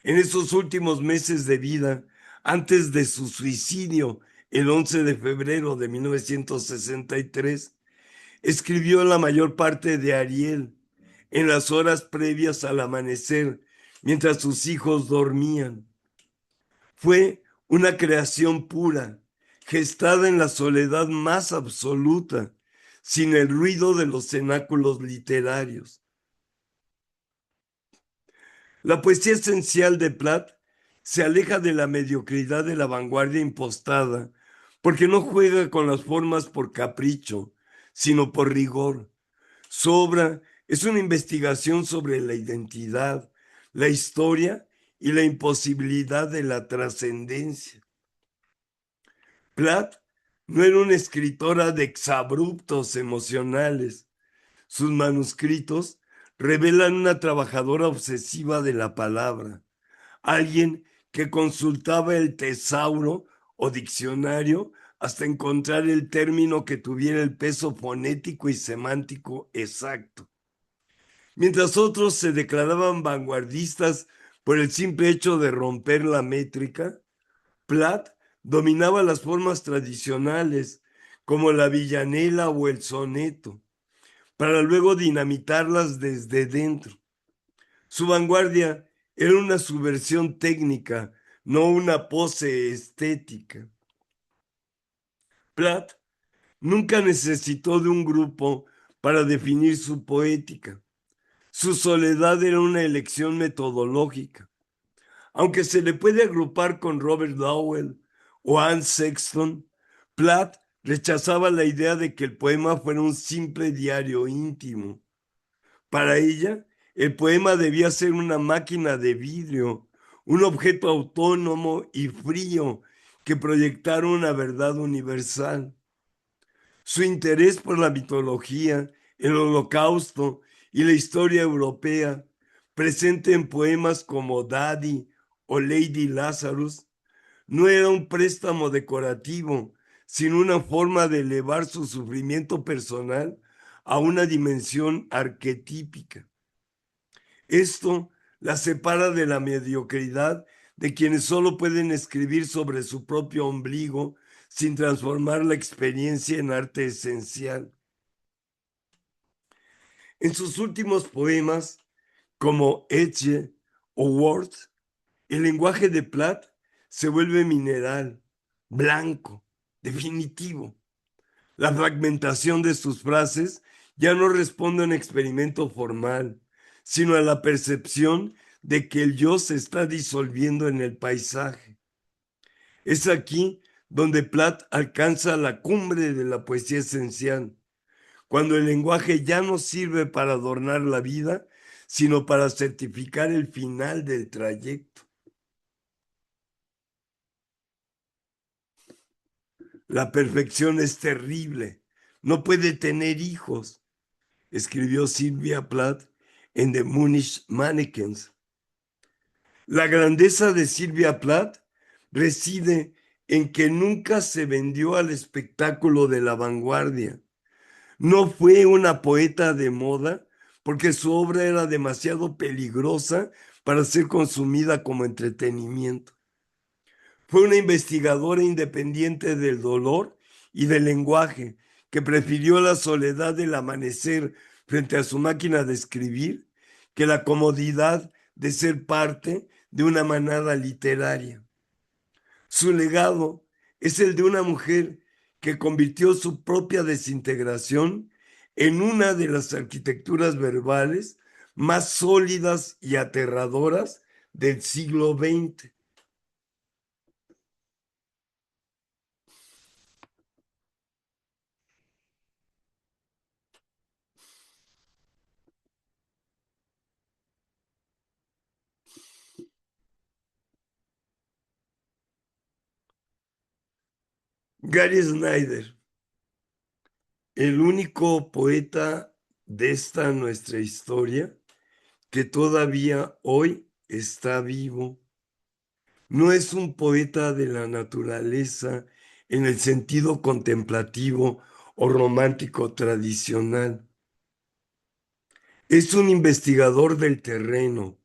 En esos últimos meses de vida, antes de su suicidio el 11 de febrero de 1963, escribió la mayor parte de Ariel en las horas previas al amanecer, mientras sus hijos dormían. Fue una creación pura, gestada en la soledad más absoluta, sin el ruido de los cenáculos literarios. La poesía esencial de Plath se aleja de la mediocridad de la vanguardia impostada, porque no juega con las formas por capricho, sino por rigor. Su obra es una investigación sobre la identidad, la historia y la imposibilidad de la trascendencia. Plath no era una escritora de exabruptos emocionales. Sus manuscritos revelan una trabajadora obsesiva de la palabra, alguien que consultaba el tesauro o diccionario hasta encontrar el término que tuviera el peso fonético y semántico exacto. Mientras otros se declaraban vanguardistas por el simple hecho de romper la métrica, Plath dominaba las formas tradicionales, como la villanela o el soneto, para luego dinamitarlas desde dentro. Su vanguardia era una subversión técnica, no una pose estética. Plath nunca necesitó de un grupo para definir su poética. Su soledad era una elección metodológica. Aunque se le puede agrupar con Robert Lowell o Anne Sexton, Plath rechazaba la idea de que el poema fuera un simple diario íntimo. Para ella, el poema debía ser una máquina de vidrio, un objeto autónomo y frío que proyectara una verdad universal. Su interés por la mitología, el holocausto y la historia europea, presente en poemas como Daddy o Lady Lazarus, no era un préstamo decorativo, sino una forma de elevar su sufrimiento personal a una dimensión arquetípica. Esto la separa de la mediocridad de quienes solo pueden escribir sobre su propio ombligo sin transformar la experiencia en arte esencial. En sus últimos poemas, como Etche o Words, el lenguaje de Plath se vuelve mineral, blanco, definitivo. La fragmentación de sus frases ya no responde a un experimento formal, sino a la percepción de que el yo se está disolviendo en el paisaje. Es aquí donde Plath alcanza la cumbre de la poesía esencial, cuando el lenguaje ya no sirve para adornar la vida, sino para certificar el final del trayecto. La perfección es terrible, no puede tener hijos, escribió Sylvia Plath en The Munich Mannequins. La grandeza de Sylvia Plath reside en que nunca se vendió al espectáculo de la vanguardia. No fue una poeta de moda porque su obra era demasiado peligrosa para ser consumida como entretenimiento. Fue una investigadora independiente del dolor y del lenguaje que prefirió la soledad del amanecer frente a su máquina de escribir que la comodidad de ser parte de una manada literaria. Su legado es el de una mujer que convirtió su propia desintegración en una de las arquitecturas verbales más sólidas y aterradoras del siglo XX. Gary Snyder, el único poeta de esta nuestra historia que todavía hoy está vivo. No es un poeta de la naturaleza en el sentido contemplativo o romántico tradicional. Es un investigador del terreno,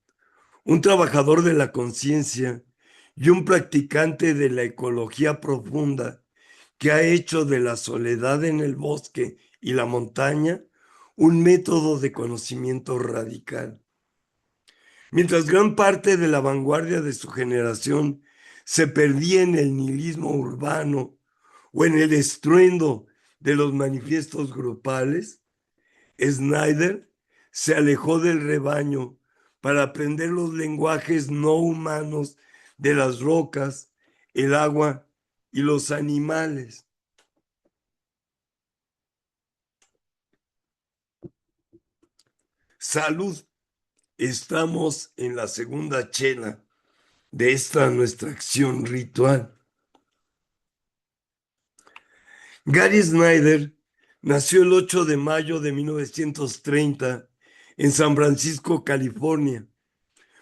un trabajador de la conciencia y un practicante de la ecología profunda que ha hecho de la soledad en el bosque y la montaña un método de conocimiento radical. Mientras gran parte de la vanguardia de su generación se perdía en el nihilismo urbano o en el estruendo de los manifiestos grupales, Snyder se alejó del rebaño para aprender los lenguajes no humanos de las rocas, el agua y los animales. Salud, estamos en la segunda chela de esta nuestra acción ritual. Gary Snyder nació el 8 de mayo de 1930 en San Francisco, California,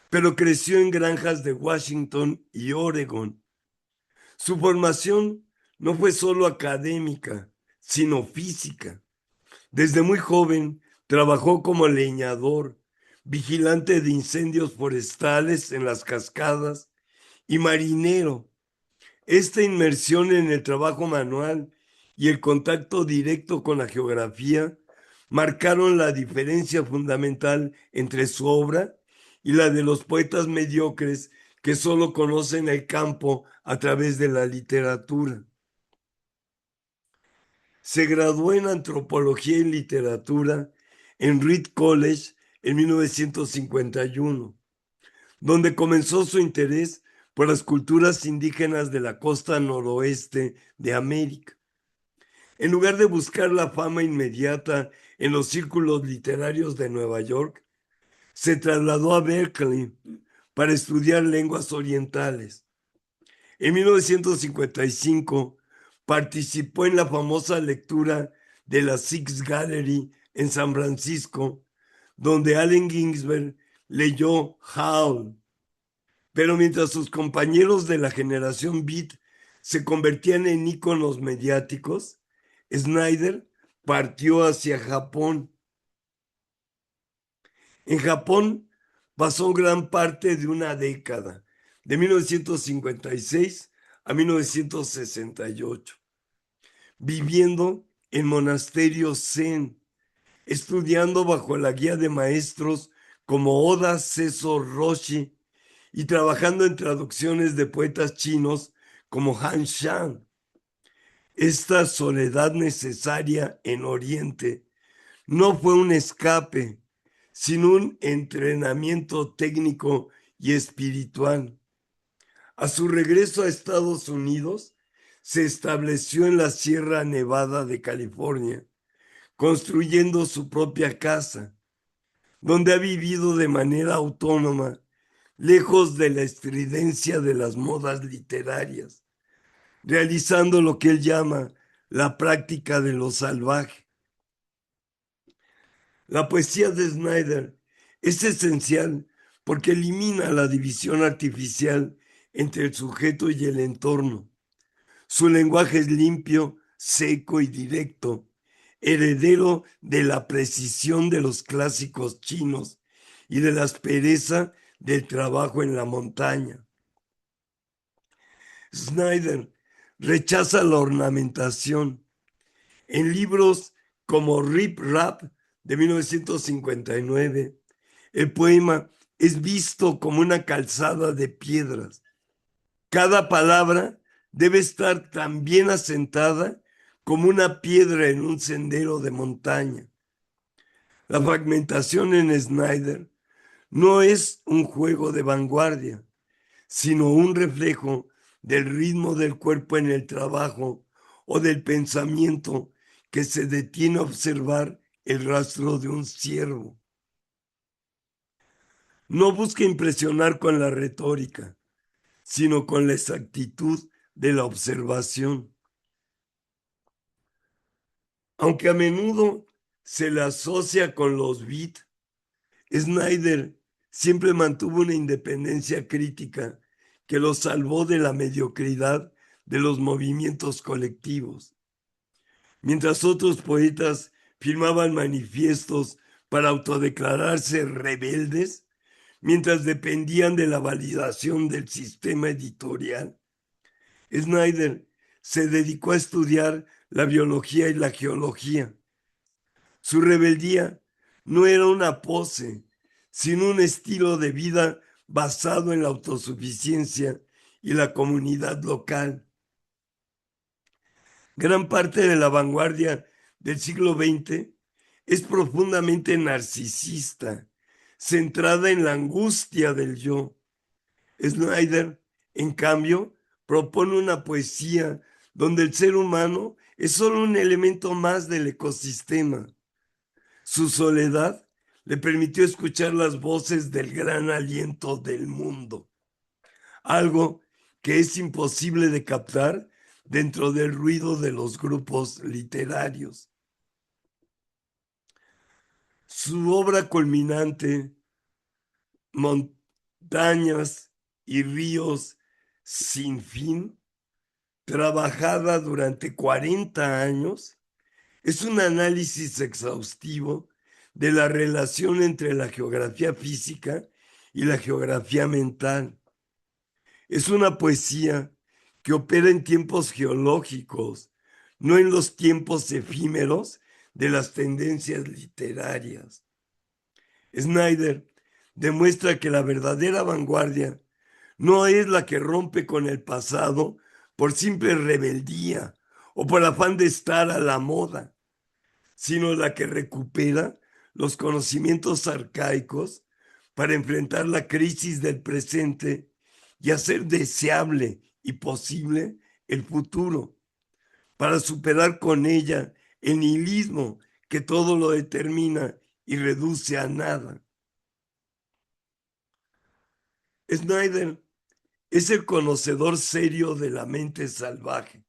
pero creció en granjas de Washington y Oregon. Su formación no fue solo académica, sino física. Desde muy joven trabajó como leñador, vigilante de incendios forestales en las cascadas y marinero. Esta inmersión en el trabajo manual y el contacto directo con la geografía marcaron la diferencia fundamental entre su obra y la de los poetas mediocres que solo conocen el campo a través de la literatura. Se graduó en antropología y literatura en Reed College en 1951, donde comenzó su interés por las culturas indígenas de la costa noroeste de América. En lugar de buscar la fama inmediata en los círculos literarios de Nueva York, se trasladó a Berkeley para estudiar lenguas orientales. En 1955 participó en la famosa lectura de la Sixth Gallery en San Francisco, donde Allen Ginsberg leyó Howl. Pero mientras sus compañeros de la generación Beat se convertían en íconos mediáticos, Snyder partió hacia Japón. En Japón pasó gran parte de una década, de 1956 a 1968, viviendo en monasterios zen, estudiando bajo la guía de maestros como Oda Seso Roshi y trabajando en traducciones de poetas chinos como Han Shan. Esta soledad necesaria en Oriente no fue un escape, sino un entrenamiento técnico y espiritual. A su regreso a Estados Unidos, se estableció en la Sierra Nevada de California, construyendo su propia casa, donde ha vivido de manera autónoma, lejos de la estridencia de las modas literarias, realizando lo que él llama la práctica de lo salvaje. La poesía de Snyder es esencial porque elimina la división artificial entre el sujeto y el entorno. Su lenguaje es limpio, seco y directo, heredero de la precisión de los clásicos chinos y de la aspereza del trabajo en la montaña. Snyder rechaza la ornamentación. En libros como Rip Rap de 1959, el poema es visto como una calzada de piedras. Cada palabra debe estar tan bien asentada como una piedra en un sendero de montaña. La fragmentación en Snyder no es un juego de vanguardia, sino un reflejo del ritmo del cuerpo en el trabajo o del pensamiento que se detiene a observar el rastro de un ciervo. No busca impresionar con la retórica, sino con la exactitud de la observación. Aunque a menudo se le asocia con los beat, Snyder siempre mantuvo una independencia crítica que lo salvó de la mediocridad de los movimientos colectivos. Mientras otros poetas firmaban manifiestos para autodeclararse rebeldes, mientras dependían de la validación del sistema editorial, Snyder se dedicó a estudiar la biología y la geología. Su rebeldía no era una pose, sino un estilo de vida basado en la autosuficiencia y la comunidad local. Gran parte de la vanguardia del siglo XX es profundamente narcisista, centrada en la angustia del yo. Snyder, en cambio, propone una poesía donde el ser humano es solo un elemento más del ecosistema. Su soledad le permitió escuchar las voces del gran aliento del mundo, algo que es imposible de captar dentro del ruido de los grupos literarios. Su obra culminante, Montañas y ríos sin fin, trabajada durante 40 años, es un análisis exhaustivo de la relación entre la geografía física y la geografía mental. Es una poesía que opera en tiempos geológicos, no en los tiempos efímeros de las tendencias literarias. Snyder demuestra que la verdadera vanguardia no es la que rompe con el pasado por simple rebeldía o por afán de estar a la moda, sino la que recupera los conocimientos arcaicos para enfrentar la crisis del presente y hacer deseable y posible el futuro, para superar con ella el nihilismo que todo lo determina y reduce a nada. Snyder es el conocedor serio de la mente salvaje.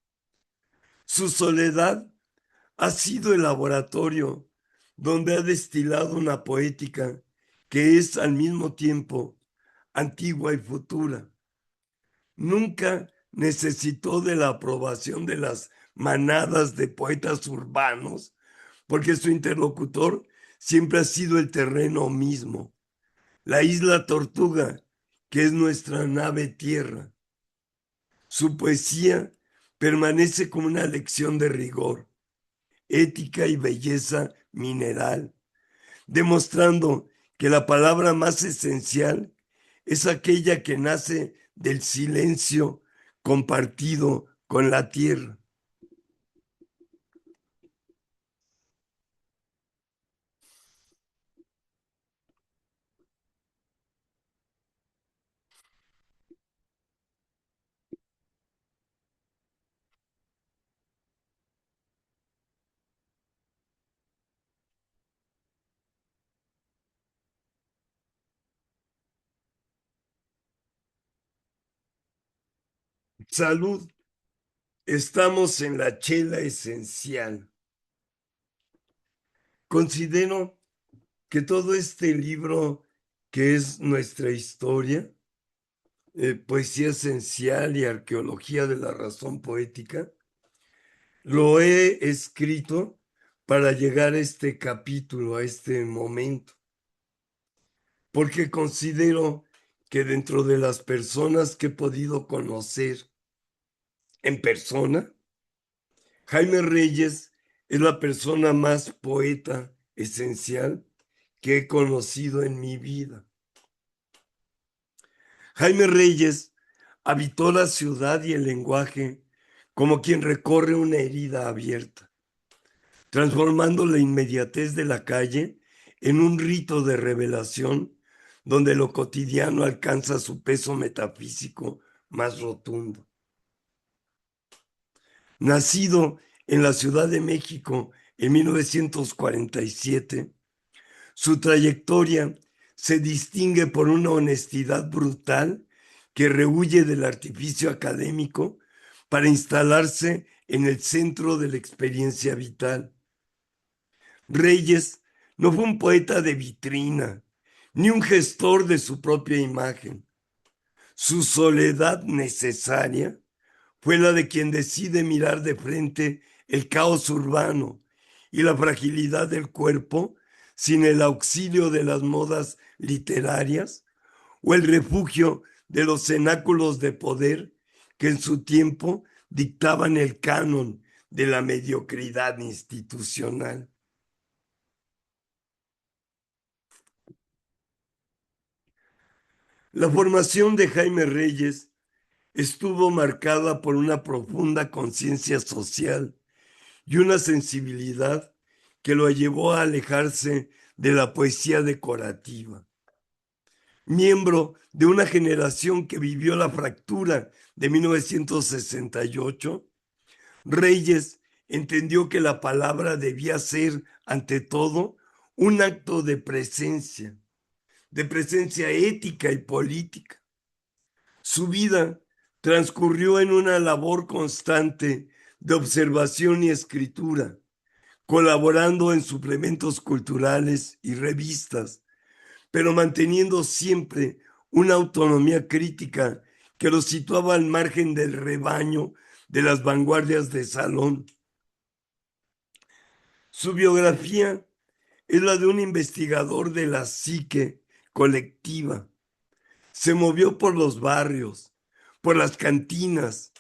Su soledad ha sido el laboratorio donde ha destilado una poética que es al mismo tiempo antigua y futura. Nunca necesitó de la aprobación de las manadas de poetas urbanos, porque su interlocutor siempre ha sido el terreno mismo, la isla Tortuga, que es nuestra nave tierra. Su poesía permanece como una lección de rigor, ética y belleza mineral, demostrando que la palabra más esencial es aquella que nace del silencio compartido con la tierra. Salud, estamos en la chela esencial. Considero que todo este libro que es nuestra historia, poesía esencial y arqueología de la razón poética, lo he escrito para llegar a este capítulo, a este momento, porque considero que dentro de las personas que he podido conocer en persona, Jaime Reyes es la persona más poeta esencial que he conocido en mi vida. Jaime Reyes habitó la ciudad y el lenguaje como quien recorre una herida abierta, transformando la inmediatez de la calle en un rito de revelación donde lo cotidiano alcanza su peso metafísico más rotundo. Nacido en la Ciudad de México en 1947, su trayectoria se distingue por una honestidad brutal que rehúye del artificio académico para instalarse en el centro de la experiencia vital. Reyes no fue un poeta de vitrina, ni un gestor de su propia imagen. Su soledad necesaria fue la de quien decide mirar de frente el caos urbano y la fragilidad del cuerpo sin el auxilio de las modas literarias o el refugio de los cenáculos de poder que en su tiempo dictaban el canon de la mediocridad institucional. La formación de Jaime Reyes estuvo marcada por una profunda conciencia social y una sensibilidad que lo llevó a alejarse de la poesía decorativa. Miembro de una generación que vivió la fractura de 1968, Reyes entendió que la palabra debía ser, ante todo, un acto de presencia ética y política. Su vida transcurrió en una labor constante de observación y escritura, colaborando en suplementos culturales y revistas, pero manteniendo siempre una autonomía crítica que lo situaba al margen del rebaño de las vanguardias de salón. Su biografía es la de un investigador de la psique colectiva. Se movió por los barrios, por las cantinas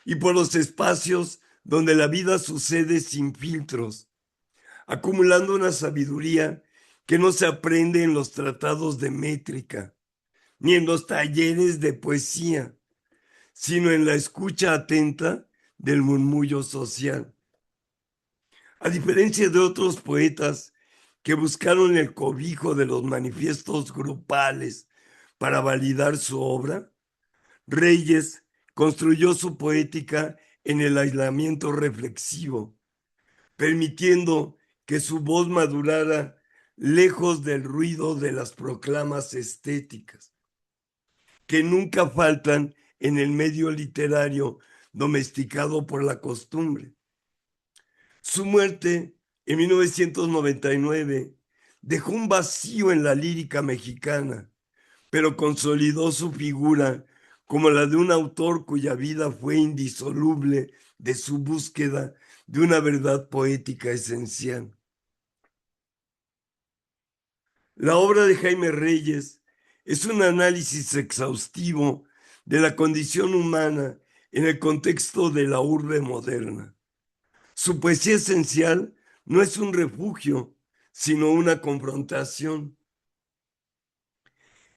y por los espacios donde la vida sucede sin filtros, acumulando una sabiduría que no se aprende en los tratados de métrica, ni en los talleres de poesía, sino en la escucha atenta del murmullo social. A diferencia de otros poetas que buscaron el cobijo de los manifiestos grupales para validar su obra, Reyes construyó su poética en el aislamiento reflexivo, permitiendo que su voz madurara lejos del ruido de las proclamas estéticas, que nunca faltan en el medio literario domesticado por la costumbre. Su muerte en 1999 dejó un vacío en la lírica mexicana, pero consolidó su figura como la de un autor cuya vida fue indisoluble de su búsqueda de una verdad poética esencial. La obra de Jaime Reyes es un análisis exhaustivo de la condición humana en el contexto de la urbe moderna. Su poesía esencial no es un refugio, sino una confrontación.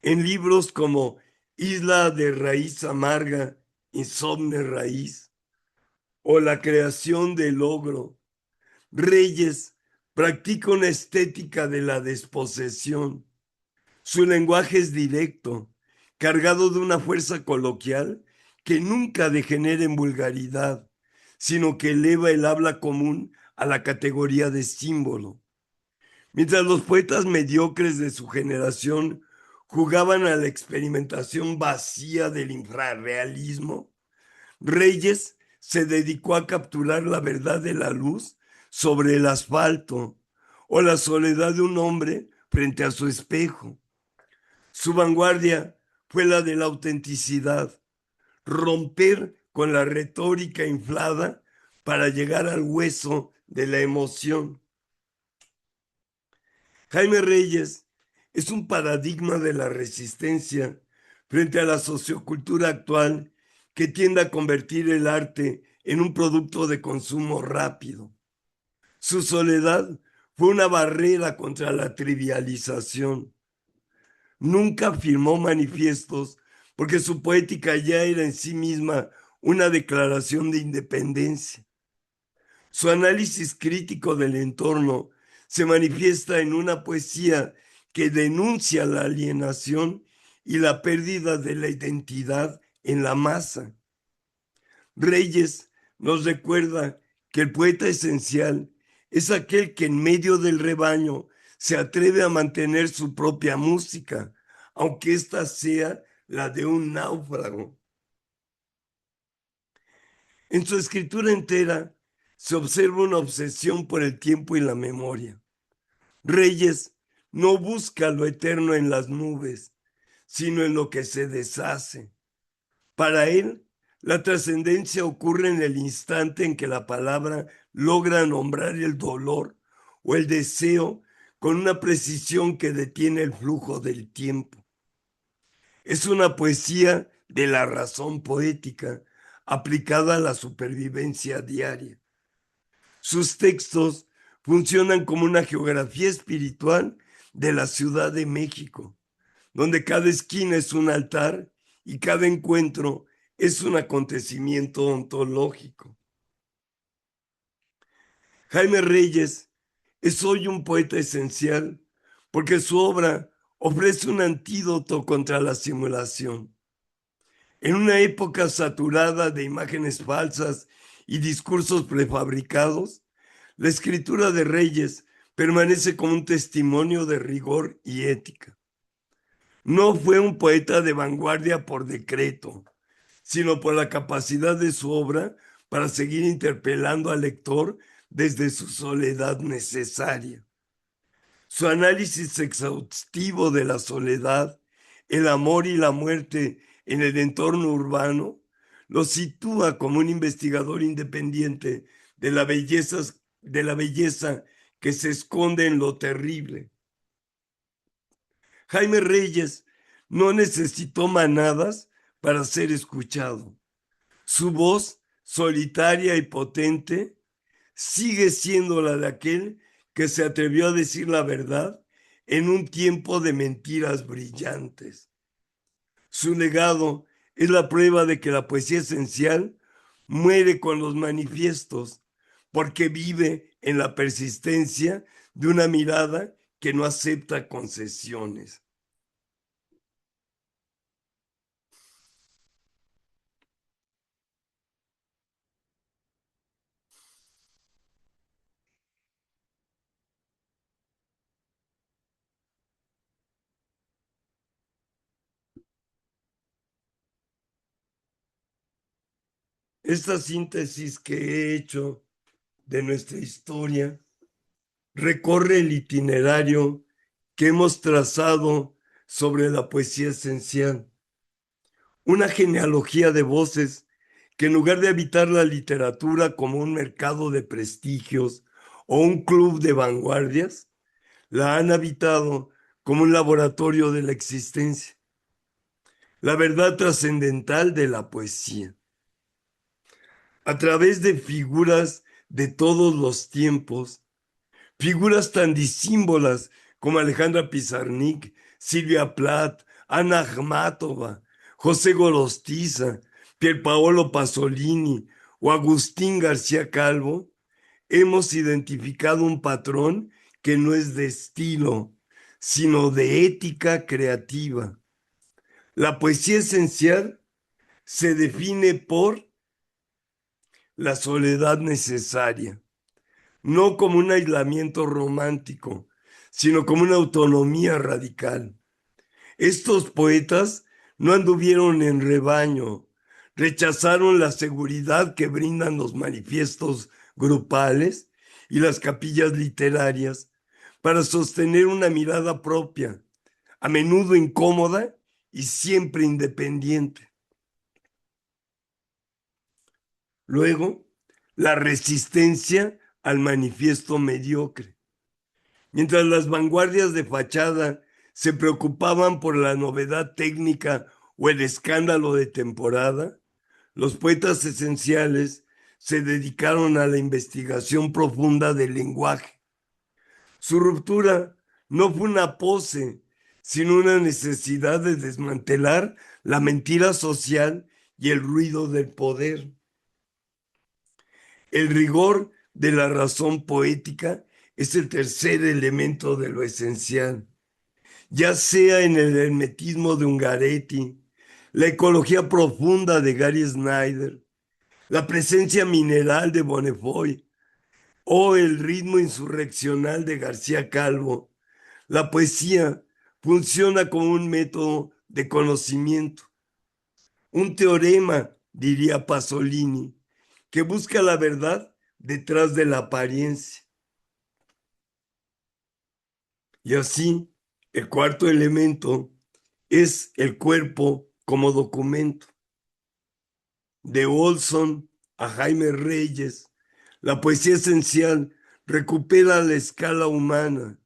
En libros como Isla de Raíz Amarga, Insomne Raíz, o La creación del logro, Reyes practica una estética de la desposesión. Su lenguaje es directo, cargado de una fuerza coloquial que nunca degenera en vulgaridad, sino que eleva el habla común a la categoría de símbolo. Mientras los poetas mediocres de su generación jugaban a la experimentación vacía del infrarrealismo, Reyes se dedicó a capturar la verdad de la luz sobre el asfalto o la soledad de un hombre frente a su espejo. Su vanguardia fue la de la autenticidad, romper con la retórica inflada para llegar al hueso de la emoción. Jaime Reyes es un paradigma de la resistencia frente a la sociocultura actual que tiende a convertir el arte en un producto de consumo rápido. Su soledad fue una barrera contra la trivialización. Nunca firmó manifiestos porque su poética ya era en sí misma una declaración de independencia. Su análisis crítico del entorno se manifiesta en una poesía que denuncia la alienación y la pérdida de la identidad en la masa. Reyes nos recuerda que el poeta esencial es aquel que en medio del rebaño se atreve a mantener su propia música, aunque ésta sea la de un náufrago. En su escritura entera se observa una obsesión por el tiempo y la memoria. Reyes no busca lo eterno en las nubes, sino en lo que se deshace. Para él, la trascendencia ocurre en el instante en que la palabra logra nombrar el dolor o el deseo con una precisión que detiene el flujo del tiempo. Es una poesía de la razón poética aplicada a la supervivencia diaria. Sus textos funcionan como una geografía espiritual de la Ciudad de México, donde cada esquina es un altar y cada encuentro es un acontecimiento ontológico. Jaime Reyes es hoy un poeta esencial porque su obra ofrece un antídoto contra la simulación. En una época saturada de imágenes falsas y discursos prefabricados, la escritura de Reyes permanece como un testimonio de rigor y ética. No fue un poeta de vanguardia por decreto, sino por la capacidad de su obra para seguir interpelando al lector desde su soledad necesaria. Su análisis exhaustivo de la soledad, el amor y la muerte en el entorno urbano lo sitúa como un investigador independiente de la belleza que se esconde en lo terrible. Jaime Reyes no necesitó manadas para ser escuchado. Su voz, solitaria y potente, sigue siendo la de aquel que se atrevió a decir la verdad en un tiempo de mentiras brillantes. Su legado es la prueba de que la poesía esencial muere con los manifiestos, porque vive en la persistencia de una mirada que no acepta concesiones. Esta síntesis que he hecho de nuestra historia recorre el itinerario que hemos trazado sobre la poesía esencial, una genealogía de voces que en lugar de habitar la literatura como un mercado de prestigios o un club de vanguardias, la han habitado como un laboratorio de la existencia, la verdad trascendental de la poesía. A través de figuras de todos los tiempos, figuras tan disímbolas como Alejandra Pizarnik, Silvia Plath, Ana Akhmatova, José Gorostiza, Pierpaolo Pasolini o Agustín García Calvo, hemos identificado un patrón que no es de estilo, sino de ética creativa. La poesía esencial se define por la soledad necesaria, no como un aislamiento romántico, sino como una autonomía radical. Estos poetas no anduvieron en rebaño, rechazaron la seguridad que brindan los manifiestos grupales y las capillas literarias para sostener una mirada propia, a menudo incómoda y siempre independiente. Luego, la resistencia al manifiesto mediocre. Mientras las vanguardias de fachada se preocupaban por la novedad técnica o el escándalo de temporada, los poetas esenciales se dedicaron a la investigación profunda del lenguaje. Su ruptura no fue una pose, sino una necesidad de desmantelar la mentira social y el ruido del poder. El rigor de la razón poética es el tercer elemento de lo esencial, ya sea en el hermetismo de Ungaretti, la ecología profunda de Gary Snyder, la presencia mineral de Bonnefoy o el ritmo insurreccional de García Calvo. La poesía funciona como un método de conocimiento, un teorema, diría Pasolini, que busca la verdad detrás de la apariencia. Y así, el cuarto elemento es el cuerpo como documento. De Olson a Jaime Reyes, la poesía esencial recupera la escala humana,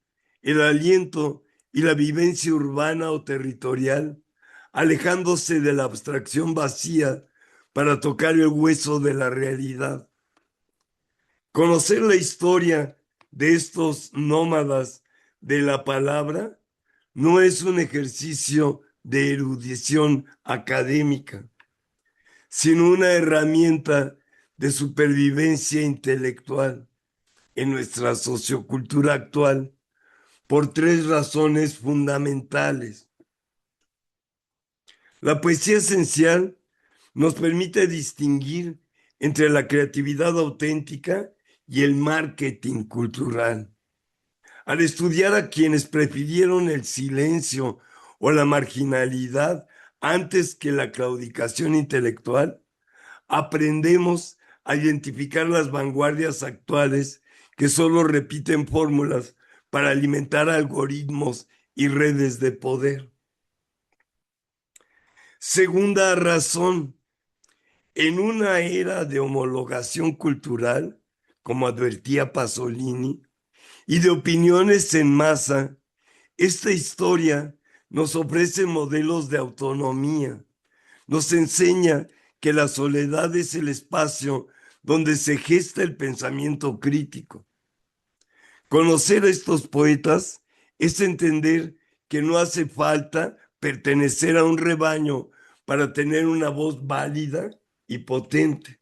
el aliento y la vivencia urbana o territorial, alejándose de la abstracción vacía para tocar el hueso de la realidad. Conocer la historia de estos nómadas de la palabra no es un ejercicio de erudición académica, sino una herramienta de supervivencia intelectual en nuestra sociocultura actual por tres razones fundamentales. La poesía esencial nos permite distinguir entre la creatividad auténtica y el marketing cultural. Al estudiar a quienes prefirieron el silencio o la marginalidad antes que la claudicación intelectual, aprendemos a identificar las vanguardias actuales que solo repiten fórmulas para alimentar algoritmos y redes de poder. Segunda razón, en una era de homologación cultural, como advertía Pasolini, y de opiniones en masa, esta historia nos ofrece modelos de autonomía, nos enseña que la soledad es el espacio donde se gesta el pensamiento crítico. Conocer a estos poetas es entender que no hace falta pertenecer a un rebaño para tener una voz válida y potente.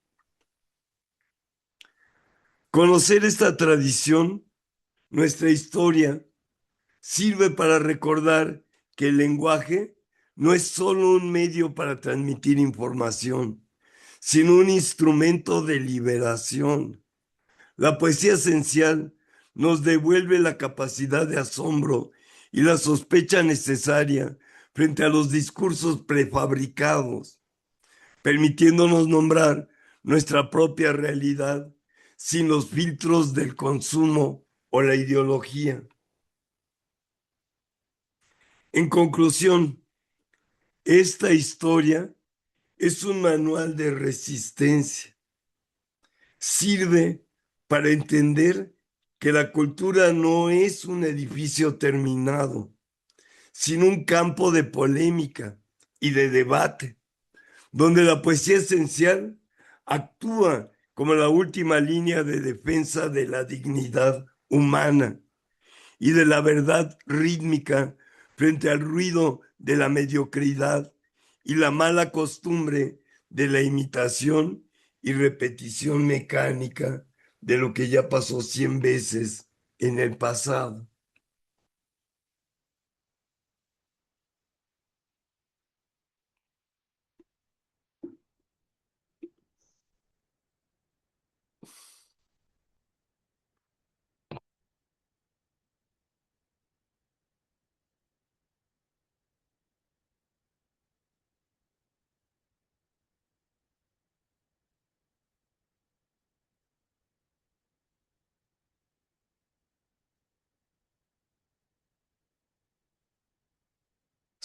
Conocer esta tradición, nuestra historia, sirve para recordar que el lenguaje no es solo un medio para transmitir información, sino un instrumento de liberación. La poesía esencial nos devuelve la capacidad de asombro y la sospecha necesaria frente a los discursos prefabricados, permitiéndonos nombrar nuestra propia realidad sin los filtros del consumo o la ideología. En conclusión, esta historia es un manual de resistencia. Sirve para entender que la cultura no es un edificio terminado, sino un campo de polémica y de debate, donde la poesía esencial actúa como la última línea de defensa de la dignidad humana y de la verdad rítmica frente al ruido de la mediocridad y la mala costumbre de la imitación y repetición mecánica de lo que ya pasó 100 veces en el pasado.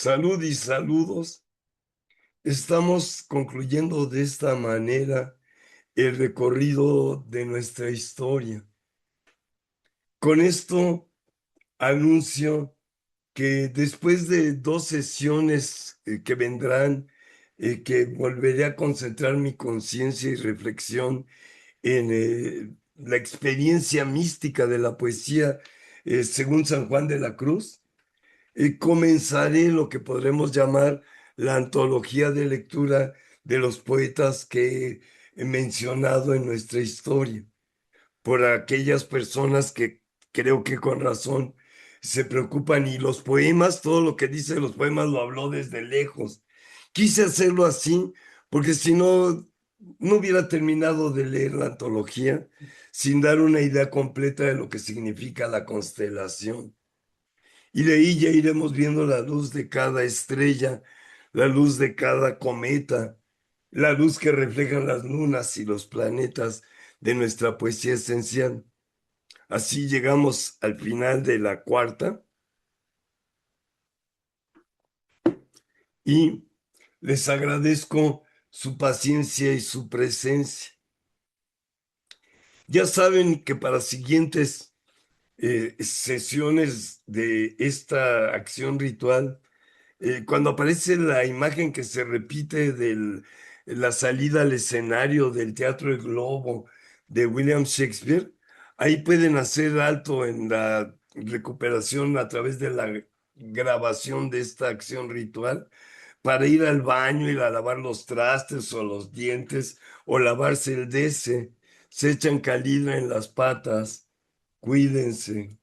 Salud y saludos. Estamos concluyendo de esta manera el recorrido de nuestra historia. Con esto anuncio que después de dos sesiones que vendrán, que volveré a concentrar mi conciencia y reflexión en la experiencia mística de la poesía según San Juan de la Cruz, comenzaré lo que podremos llamar la antología de lectura de los poetas que he mencionado en nuestra historia por aquellas personas que creo que con razón se preocupan y los poemas, todo lo que dice los poemas lo habló desde lejos. Quise hacerlo así porque si no, no hubiera terminado de leer la antología sin dar una idea completa de lo que significa la constelación. Y de ahí ya iremos viendo la luz de cada estrella, la luz de cada cometa, la luz que reflejan las lunas y los planetas de nuestra poesía esencial. Así llegamos al final de la cuarta. y les agradezco su paciencia y su presencia. Ya saben que para siguientes sesiones de esta acción ritual, cuando aparece la imagen que se repite de la salida al escenario del Teatro El Globo de William Shakespeare, ahí pueden hacer alto en la recuperación a través de la grabación de esta acción ritual para ir al baño, ir a lavar los trastes o los dientes o lavarse el DC. Se echan calidra en las patas. Cuídense.